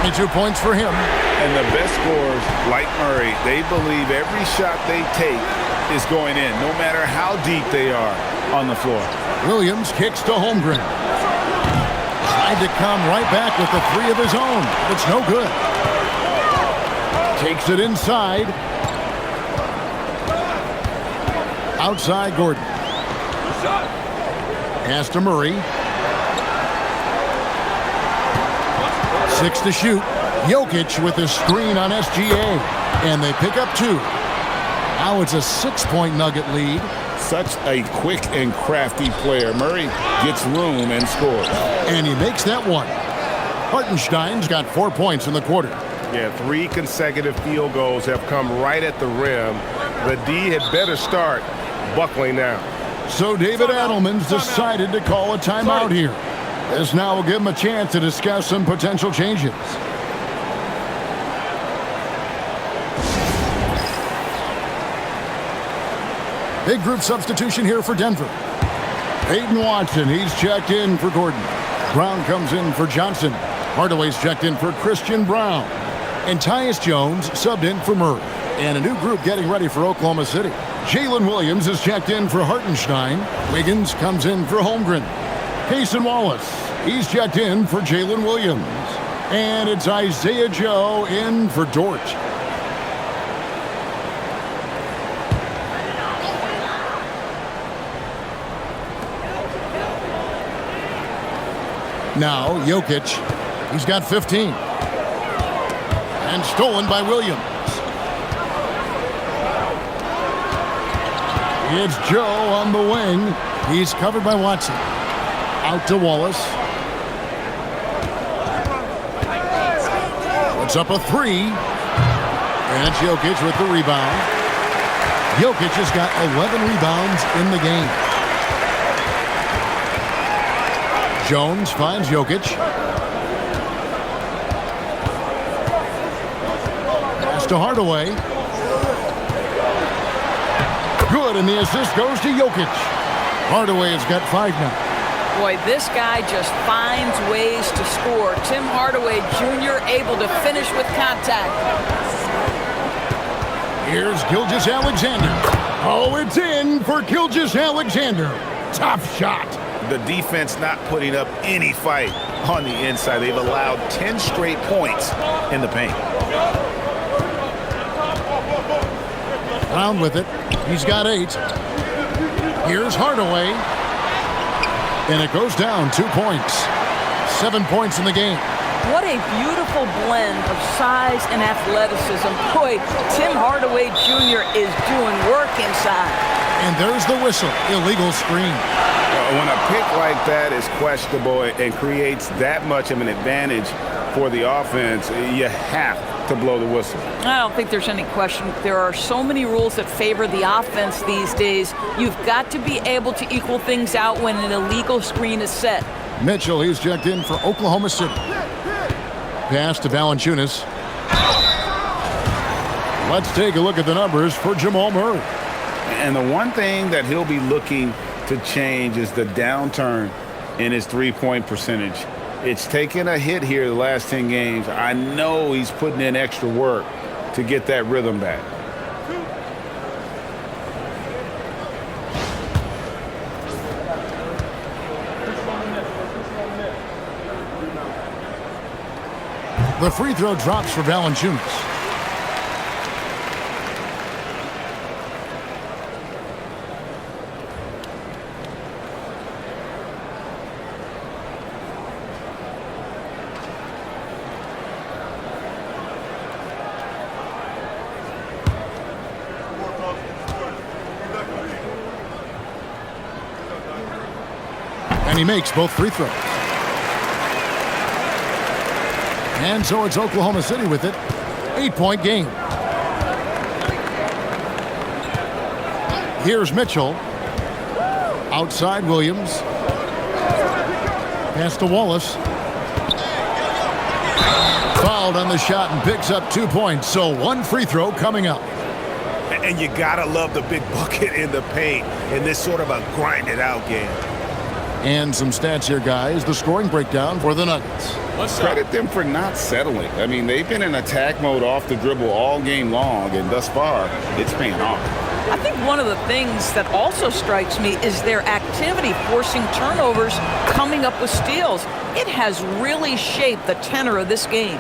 22 points for him. And the best scorers, like Murray, they believe every shot they take is going in, no matter how deep they are on the floor. Williams kicks to Holmgren. Tried to come right back with the 3 of his own. It's no good. Takes it inside. Outside Gordon. Pass to Murray. 6 to shoot. Jokic with a screen on SGA. And they pick up 2. Now it's a 6-point Nugget lead. Such a quick and crafty player. Murray gets room and scores. And he makes that one. Hartenstein's got 4 points in the quarter. Yeah, 3 consecutive field goals have come right at the rim. The D had better start buckling now. So David Adelman's decided to call a timeout here. This now will give him a chance to discuss some potential changes. Big group substitution here for Denver. Peyton Watson, he's checked in for Gordon. Brown comes in for Johnson. Hardaway's checked in for Christian Brown. And Tyus Jones subbed in for Murray. And a new group getting ready for Oklahoma City. Jalen Williams is checked in for Hartenstein. Wiggins comes in for Holmgren. Payson Wallace, he's checked in for Jalen Williams. And it's Isaiah Joe in for Dort. Now Jokic, he's got 15. And stolen by Williams. It's Joe on the wing. He's covered by Watson. Out to Wallace. Puts up a 3. And it's Jokic with the rebound. Jokic has got 11 rebounds in the game. Jones finds Jokic. Pass to Hardaway. Good, and the assist goes to Jokic. Hardaway has got 5 now. Boy, this guy just finds ways to score. Tim Hardaway Jr. able to finish with contact. Here's Gilgeous-Alexander. Oh, it's in for Gilgeous-Alexander. Tough shot. The defense not putting up any fight on the inside. They've allowed 10 straight points in the paint. Brown with it. He's got 8. Here's Hardaway. And it goes down 2 points. 7 points in the game. What a beautiful blend of size and athleticism. Boy, Tim Hardaway Jr. is doing work inside. And there's the whistle. Illegal screen. When a pick like that is questionable and creates that much of an advantage for the offense, you have to blow the whistle. I don't think there's any question. There are so many rules that favor the offense these days. You've got to be able to equal things out when an illegal screen is set. Mitchell, he's checked in for Oklahoma City. Pass to Valanciunas. Let's take a look at the numbers for Jamal Murray. And the one thing that he'll be looking to change is the downturn in his three-point percentage. It's taken a hit here the last 10 games. I know he's putting in extra work to get that rhythm back. The free throw drops for Valanciunas. And he makes both free throws. And so it's Oklahoma City with it. 8-point game. Here's Mitchell. Outside Williams. Pass to Wallace. Fouled on the shot and picks up 2 points. So 1 free throw coming up. And you gotta love the big bucket in the paint in this sort of a grind-it-out game. And some stats here, guys. The scoring breakdown for the Nuggets. Let's credit them for not settling. I mean, they've been in attack mode off the dribble all game long, and thus far, it's paying off. I think one of the things that also strikes me is their activity, forcing turnovers, coming up with steals. It has really shaped the tenor of this game.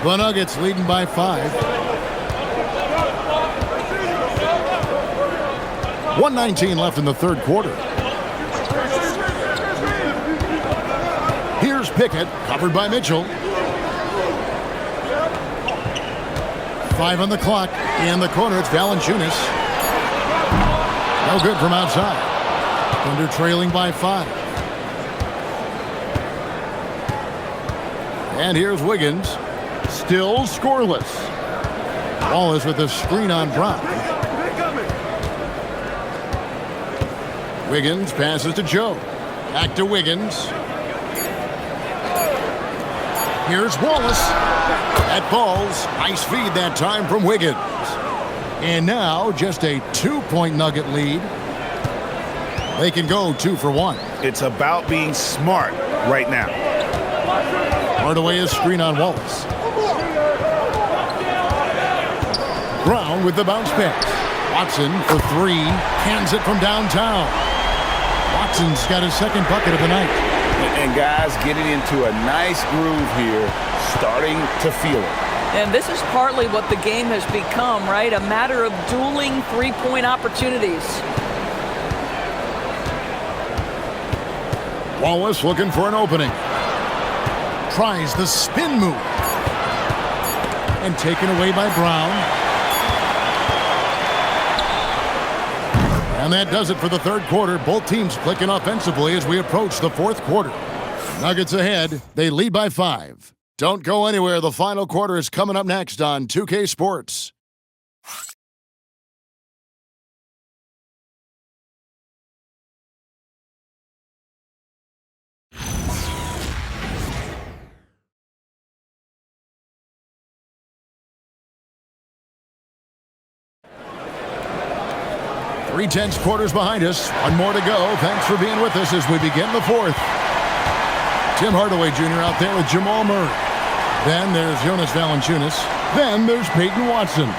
The Nuggets leading by 5. 1:19 left in the third quarter. Here's Pickett, covered by Mitchell. 5 on the clock. In the corner, it's Valanciunas. No good from outside. Thunder trailing by 5. And here's Wiggins. Still scoreless. Wallace with a screen on Brown. Wiggins passes to Joe. Back to Wiggins. Here's Wallace. That falls. Nice feed that time from Wiggins. And now just a 2-point Nugget lead. They can go 2 for 1. It's about being smart right now. Hardaway is screen on Wallace. Brown with the bounce pass. Watson for 3. Hands it from downtown. Watson's got his second bucket of the night. And guys getting into a nice groove here, starting to feel it. And this is partly what the game has become, right? A matter of dueling three-point opportunities. Wallace looking for an opening. Tries the spin move. And taken away by Brown. And that does it for the third quarter. Both teams clicking offensively as we approach the fourth quarter. Nuggets ahead. They lead by 5. Don't go anywhere. The final quarter is coming up next on 2K Sports. 3/10 quarters behind us. One more to go. Thanks for being with us as we begin the fourth. Tim Hardaway Jr. out there with Jamal Murray. Then there's Jonas Valanciunas. Then there's Peyton Watson.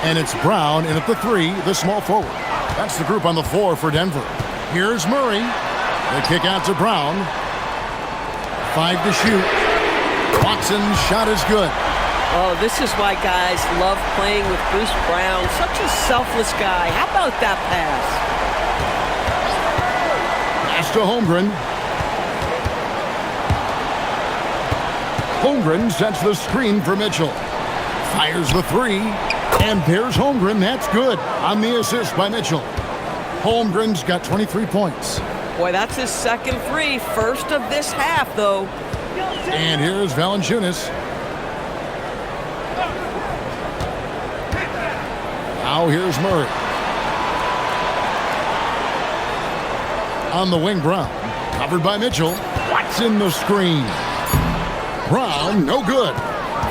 And it's Brown in at the 3, the small forward. That's the group on the floor for Denver. Here's Murray. The kick out to Brown. 5 to shoot. Watson's shot is good. Oh, this is why guys love playing with Bruce Brown. Such a selfless guy. How about that pass? Pass to Holmgren. Holmgren sets the screen for Mitchell. Fires the 3. And there's Holmgren. That's good on the assist by Mitchell. Holmgren's got 23 points. Boy, that's his second 3. First of this half, though. And here's Valanciunas. Now here's Murray. On the wing, Brown. Covered by Mitchell. Watson the screen. Brown, no good.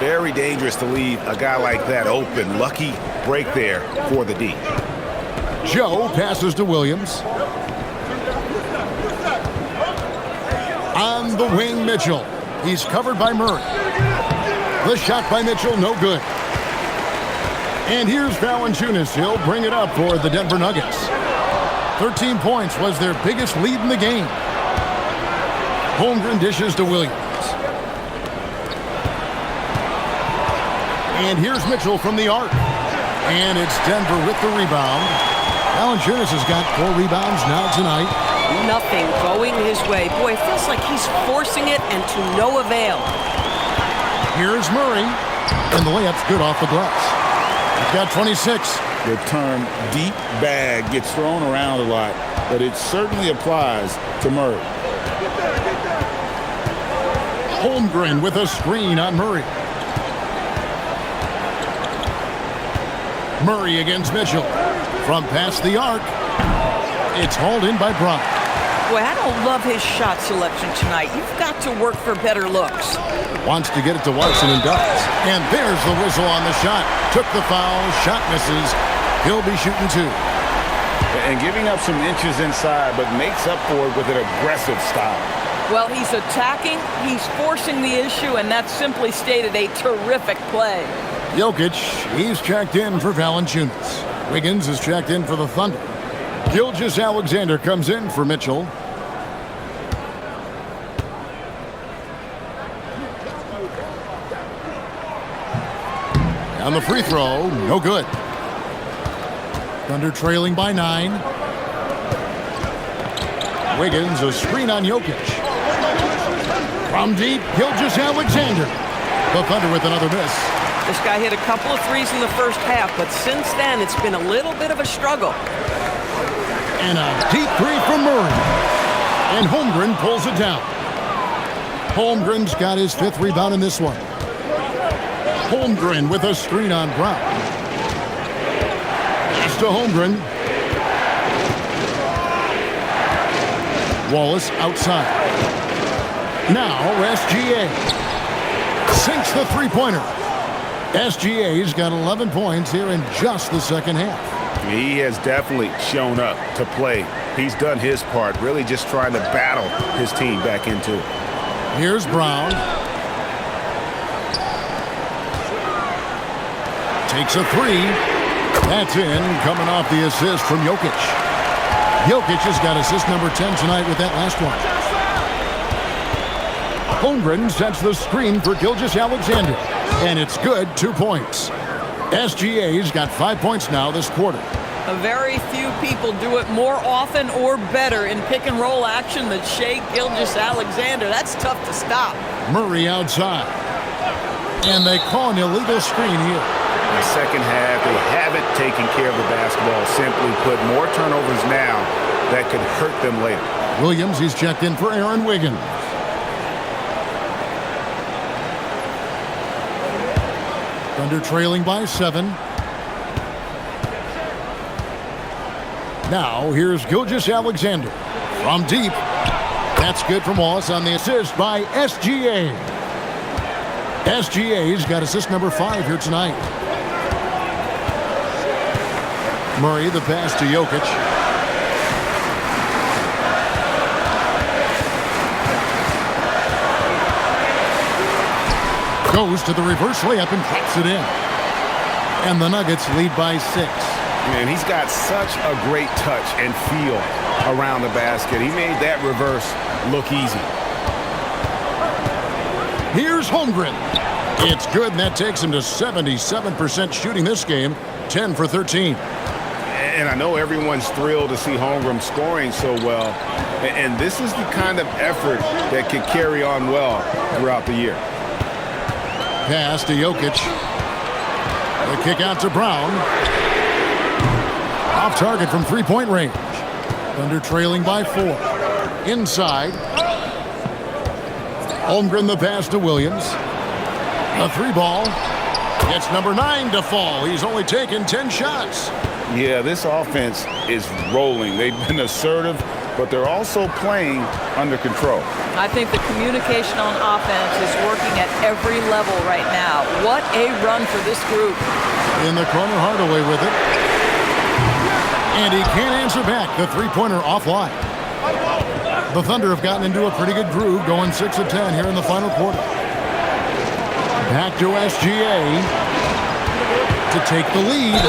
Very dangerous to leave a guy like that open. Lucky break there for the D. Joe passes to Williams. On the wing, Mitchell. He's covered by Murray. The shot by Mitchell, no good. And here's Valanciunas. He'll bring it up for the Denver Nuggets. 13 points was their biggest lead in the game. Holmgren dishes to Williams. And here's Mitchell from the arc. And it's Denver with the rebound. Valanciunas has got 4 rebounds now tonight. Nothing going his way. Boy, it feels like he's forcing it and to no avail. Here's Murray. And the layup's good off the glass. He's got 26. The term deep bag gets thrown around a lot, but it certainly applies to Murray. Holmgren with a screen on Murray. Murray against Mitchell. From past the arc. It's hauled in by Brown. Boy, I don't love his shot selection tonight. You've got to work for better looks. Wants to get it to Watson and does. And there's the whistle on the shot. Took the foul. Shot misses. He'll be shooting 2. And giving up some inches inside, but makes up for it with an aggressive style. Well, he's attacking, he's forcing the issue, and that's simply stated a terrific play. Jokic, he's checked in for Valanciunas. Wiggins is checked in for the Thunder. Gilgeous-Alexander comes in for Mitchell. On the free throw, no good. Thunder trailing by 9. Wiggins, a screen on Jokic. From deep, Gilgeous-Alexander. The Thunder with another miss. This guy hit a couple of threes in the first half, but since then it's been a little bit of a struggle. And a deep 3 from Murray. And Holmgren pulls it down. Holmgren's got his 5th rebound in this one. Holmgren with a screen on Brown. Pass to Holmgren. Wallace outside. Now SGA. Sinks the three-pointer. SGA's got 11 points here in just the second half. He has definitely shown up to play. He's done his part, really just trying to battle his team back into it. Here's Brown. Takes a 3. That's in, coming off the assist from Jokic. Jokic has got assist number 10 tonight with that last one. Holmgren sets the screen for Gilgeous-Alexander. And it's good, 2 points. SGA's got 5 points now this quarter. A very few people do it more often or better in pick-and-roll action than Shai Gilgeous-Alexander. That's tough to stop. Murray outside. And they call an illegal screen here. In the second half, they haven't taken care of the basketball. Simply put, more turnovers now that could hurt them later. Williams, he's checked in for Aaron Wiggins. Thunder trailing by 7. Now, here's Gilgeous-Alexander. From deep. That's good from Wallace on the assist by SGA. SGA's got assist number 5 here tonight. Murray, the pass to Jokic. Goes to the reverse layup and drops it in. And the Nuggets lead by 6. Man, he's got such a great touch and feel around the basket. He made that reverse look easy. Here's Holmgren. It's good, and that takes him to 77% shooting this game, 10 for 13. And I know everyone's thrilled to see Holmgren scoring so well. And this is the kind of effort that could carry on well throughout the year. Pass to Jokic. The kick out to Brown. Off target from three-point range. Thunder trailing by 4. Inside. Holmgren the pass to Williams. A 3-ball. Gets number 9 to fall. He's only taken 10 shots. Yeah, this offense is rolling. They've been assertive, but they're also playing under control. I think the communication on offense is working at every level right now. What a run for this group. In the corner, Hardaway with it. And he can't answer back. The three-pointer offline. The Thunder have gotten into a pretty good groove, going 6 of 10 here in the final quarter. Back to SGA to take the lead.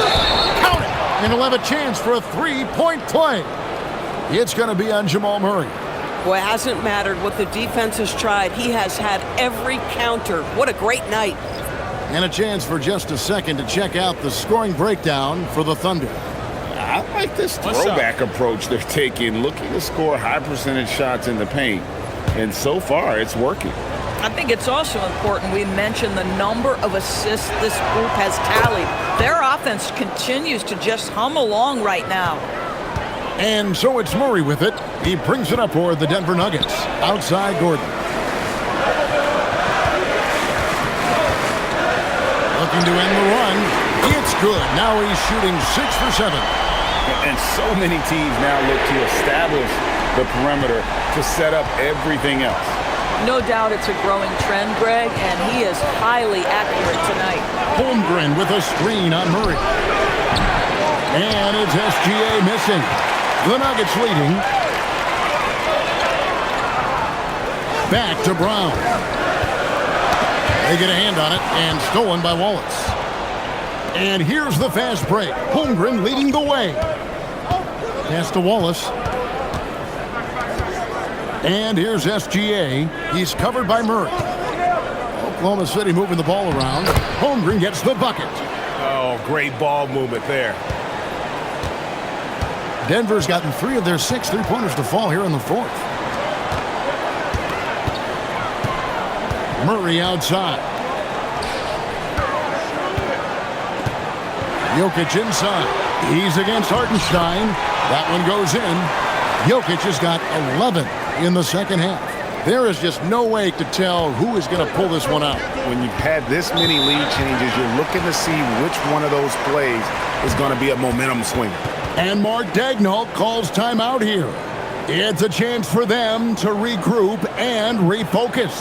Count it! And he'll have a chance for a three-point play. It's going to be on Jamal Murray. Well, it hasn't mattered what the defense has tried. He has had every counter. What a great night. And a chance for just a second to check out the scoring breakdown for the Thunder. I like this throwback approach they're taking, looking to score high percentage shots in the paint. And so far, it's working. I think it's also important we mention the number of assists this group has tallied. Their offense continues to just hum along right now. And so it's Murray with it. He brings it up for the Denver Nuggets. Outside Gordon. Looking to end the run. It's good. Now he's shooting 6 for 7. And so many teams now look to establish the perimeter to set up everything else. No doubt it's a growing trend, Greg, and he is highly accurate tonight. Holmgren with a screen on Murray. And it's SGA missing. The Nuggets leading. Back to Brown. They get a hand on it and stolen by Wallace. And here's the fast break. Holmgren leading the way. Pass to Wallace. And here's SGA. He's covered by Murray. Oklahoma City moving the ball around. Holmgren gets the bucket. Oh, great ball movement there. Denver's gotten 3 of their 6 three-pointers to fall here in the 4th. Murray outside. Jokic inside. He's against Hartenstein. That one goes in. Jokic has got 11 in the second half. There is just no way to tell who is going to pull this one out. When you've had this many lead changes, you're looking to see which one of those plays is going to be a momentum swinger. And Mark Daigneault calls timeout here. It's a chance for them to regroup and refocus.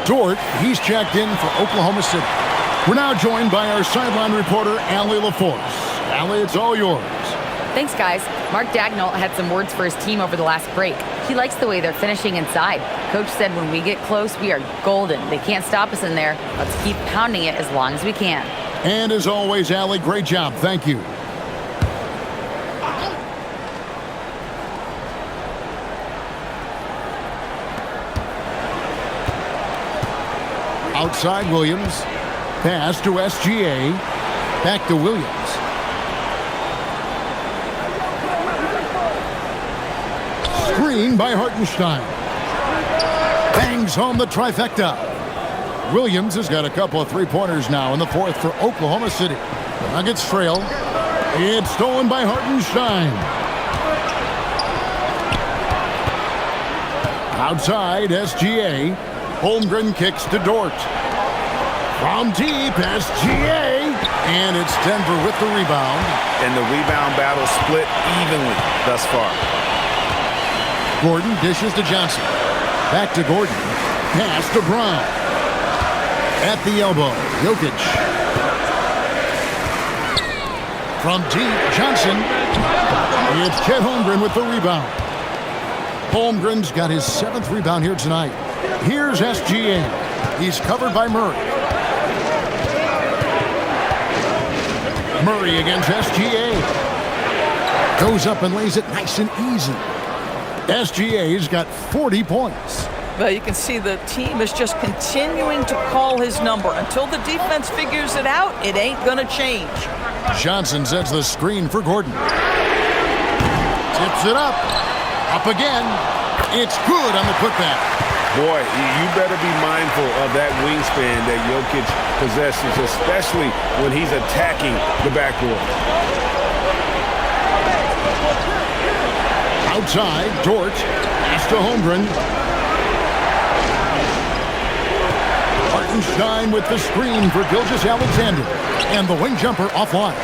Dort, he's checked in for Oklahoma City. We're now joined by our sideline reporter, Allie LaForce. Allie, it's all yours. Thanks, guys. Mark Daigneault had some words for his team over the last break. He likes the way they're finishing inside. Coach said when we get close, we are golden. They can't stop us in there. Let's keep pounding it as long as we can. And as always, Allie, great job. Thank you. Outside Williams. Pass to SGA. Back to Williams. Screen by Hartenstein. Bangs home the trifecta. Williams has got a couple of three-pointers now in the 4th for Oklahoma City. The Nuggets trail. It's stolen by Hartenstein. Outside, SGA. Holmgren kicks to Dort. From deep, SGA. And it's Denver with the rebound. And the rebound battle split evenly thus far. Gordon dishes to Johnson. Back to Gordon. Pass to Brown. At the elbow, Jokic. From deep, Johnson. It's Chet Holmgren with the rebound. Holmgren's got his 7th rebound here tonight. Here's SGA. He's covered by Murray. Murray against SGA. Goes up and lays it nice and easy. SGA's got 40 points. Well, you can see the team is just continuing to call his number. Until the defense figures it out, it ain't going to change. Johnson sets the screen for Gordon. Tips it up. Up again. It's good on the putback. Boy, you better be mindful of that wingspan that Jokic possesses, especially when he's attacking the backboard. Outside, Dort. Pass to Holmgren. Hartenstein with the screen for Gilgeous-Alexander. And the wing jumper offline.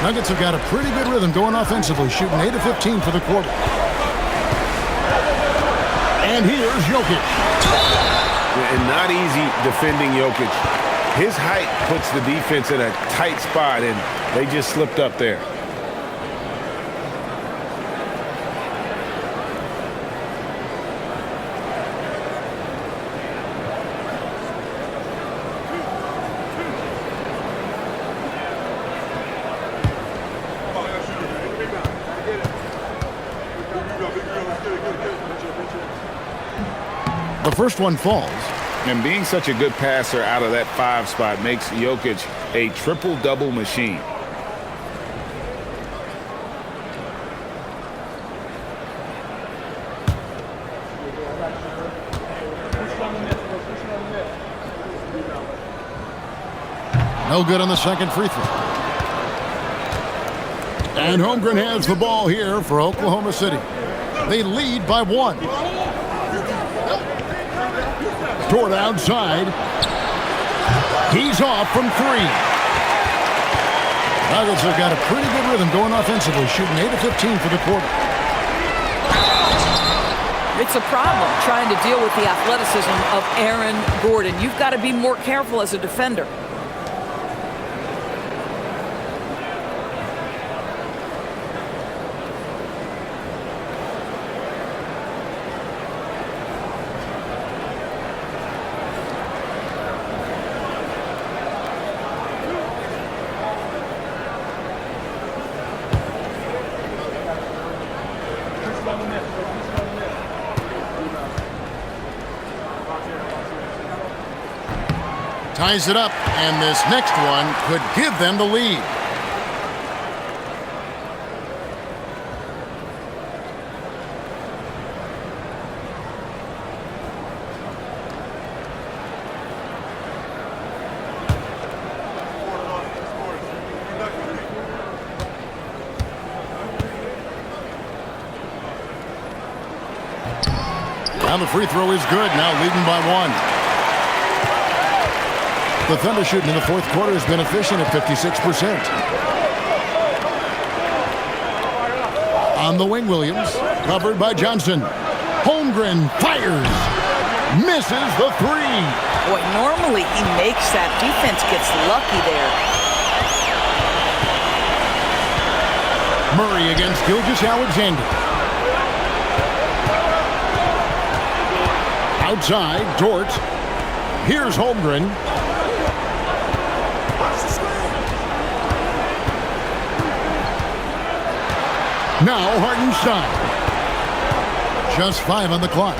Nuggets have got a pretty good rhythm going offensively, shooting 8 of 15 for the quarter. And here's Jokic. And not easy defending Jokic. His height puts the defense in a tight spot, and they just slipped up there. The first one falls. And being such a good passer out of that 5 spot makes Jokic a triple-double machine. No good on the second free throw. And Holmgren has the ball here for Oklahoma City. They lead by 1. Dort outside. He's off from 3. Nuggets have got a pretty good rhythm going offensively, shooting 8 of 15 for the quarter. It's a problem trying to deal with the athleticism of Aaron Gordon. You've got to be more careful as a defender. Ties it up, and this next one could give them the lead. Now the free throw is good, now leading by 1. The Thunder shooting in the fourth quarter has been efficient at 56%. On the wing, Williams, covered by Johnson. Holmgren fires. Misses the 3. Boy, normally he makes that. Defense gets lucky there. Murray against Gilgeous-Alexander. Outside, Dort. Here's Holmgren. Now Hartenstein. Just 5 on the clock.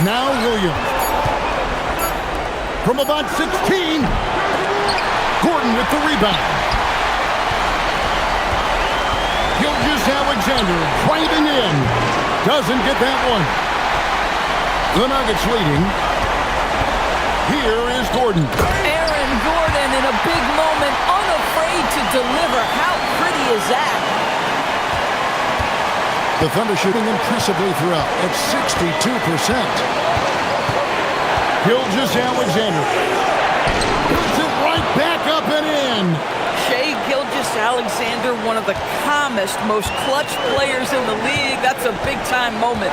Now Williams. From about 16. Gordon with the rebound. Gilgeous-Alexander driving in. Doesn't get that one. The Nuggets leading. Here is Gordon. Aaron Gordon in a big moment, unafraid to deliver. How pretty is that? The Thunder shooting impressively throughout at 62%. Gilgeous-Alexander puts it right back up and in. Shai Gilgeous-Alexander, one of the calmest, most clutch players in the league. That's a big-time moment.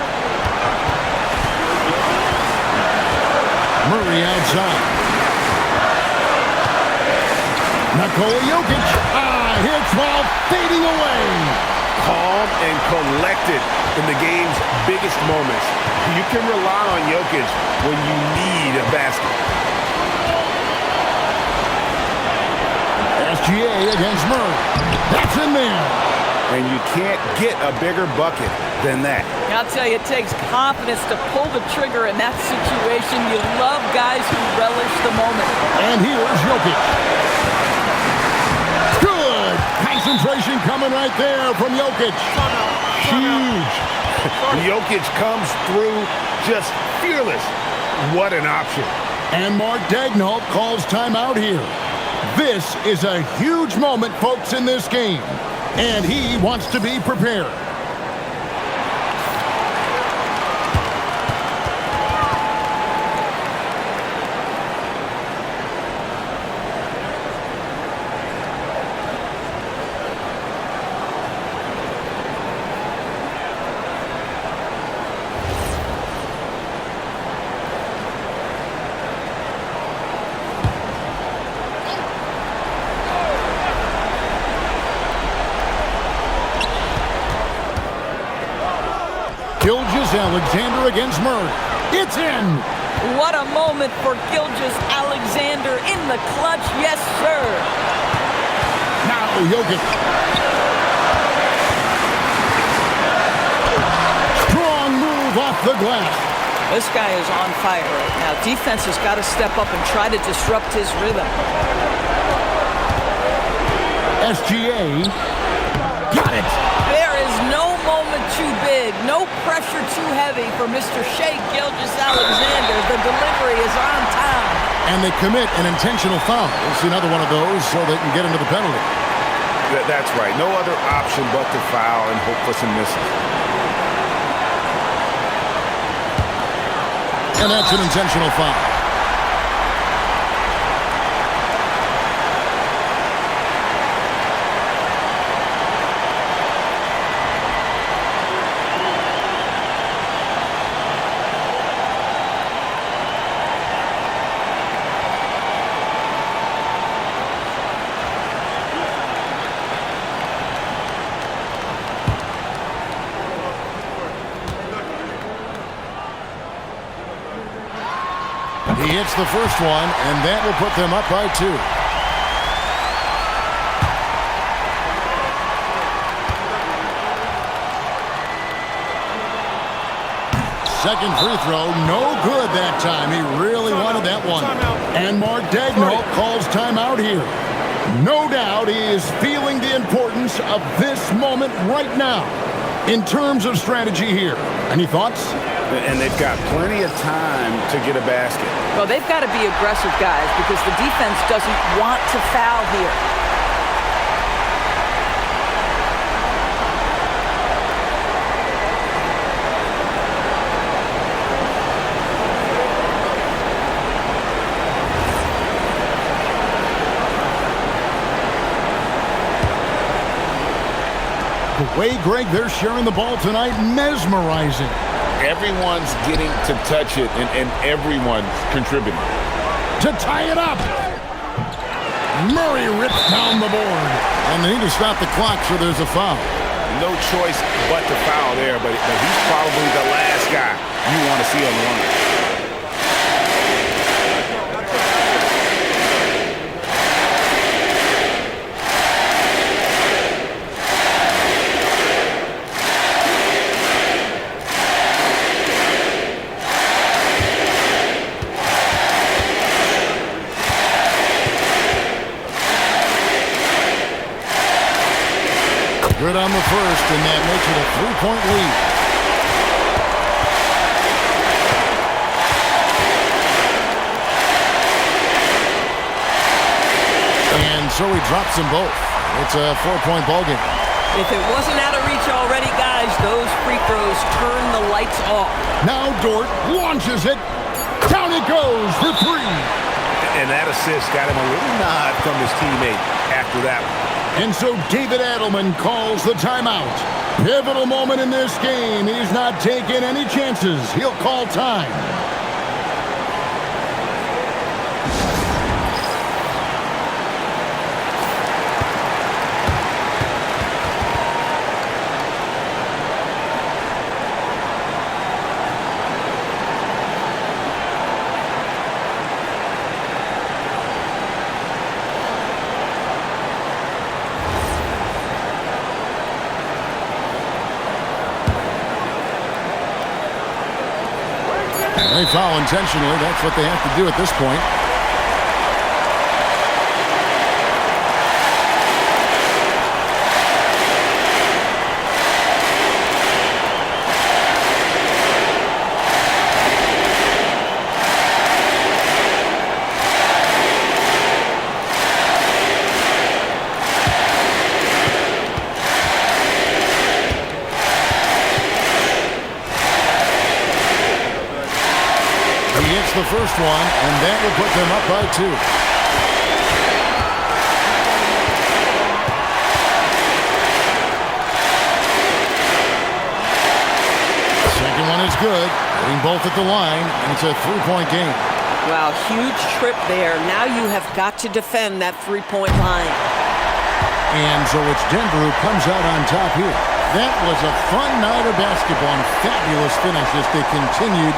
Murray outside. Nikola Jokic. hits while fading away. Calm and collected in the game's biggest moments. You can rely on Jokic when you need a basket. SGA against Murray. That's in there. And you can't get a bigger bucket than that. I'll tell you, it takes confidence to pull the trigger in that situation. You love guys who relish the moment. And here's Jokic. Good concentration coming right there from Jokic. Huge. Jokic comes through just fearless. What an option. And Mark Daigneault calls timeout here. This is a huge moment, folks, in this game. And he wants to be prepared. Gilgeous-Alexander against Murray. It's in. What a moment for Gilgeous-Alexander in the clutch. Yes, sir. Now Jokic. Strong move off the glass. This guy is on fire right now. Defense has got to step up and try to disrupt his rhythm. SGA. Got it. There is no moment too big, no pressure too heavy for Mr. Shai Gilgeous-Alexander. The delivery is on time. And they commit an intentional foul. We'll see another one of those so they can get into the penalty. That's right. No other option but to foul and hope for some misses. And that's an intentional foul. He hits the first one, and that will put them up by 2. Second free throw, no good that time. He really wanted that one. And Mark Daigneault calls timeout here. No doubt he is feeling the importance of this moment right now in terms of strategy here. Any thoughts? And they've got plenty of time to get a basket. Well, they've got to be aggressive, guys, because the defense doesn't want to foul here. The way, Greg, they're sharing the ball tonight, mesmerizing. Everyone's getting to touch it, and everyone's contributing. To tie it up. Murray rips down the board. And they need to stop the clock, so there's a foul. No choice but to foul there, but he's probably the last guy you want to see on the line. Good on the first, and that makes it a 3-point lead. And so he drops them both. It's a 4-point ball game. If it wasn't out of reach already, guys, those free throws turn the lights off. Now Dort launches it. Down it goes for 3. And that assist got him a little nod from his teammate after that one. And so David Adelman calls the timeout. Pivotal moment in this game. He's not taking any chances. He'll call time. And they foul intentionally. That's what they have to do at this point. The first one, and that will put them up by 2. Second one is good, hitting both at the line, and it's a 3-point game. Wow, huge trip there. Now you have got to defend that 3-point line. And so it's Denver who comes out on top here. That was a fun night of basketball and fabulous finish as they continued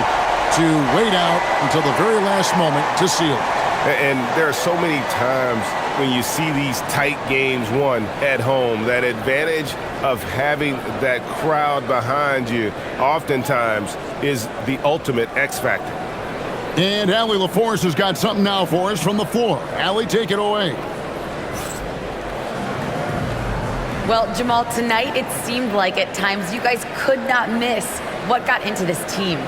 to wait out until the very last moment to seal it. And there are so many times when you see these tight games won at home, that advantage of having that crowd behind you oftentimes is the ultimate X factor. And Allie LaForce has got something now for us from the floor. Allie, take it away. Well, Jamal, tonight it seemed like at times you guys could not miss. What got into this team?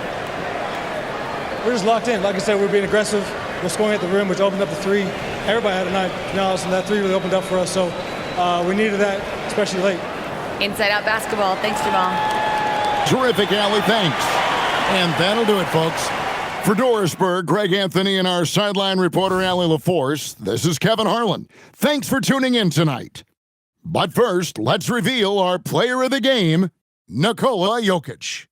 We're just locked in. Like I said, we're being aggressive. We're scoring at the rim, which opened up the 3. Everybody had a night, and that 3 really opened up for us. So we needed that, especially late. Inside Out Basketball. Thanks, Jamal. Terrific, Allie. Thanks. And that'll do it, folks. For Dorisburg, Greg Anthony, and our sideline reporter, Allie LaForce, this is Kevin Harlan. Thanks for tuning in tonight. But first, let's reveal our player of the game, Nikola Jokic.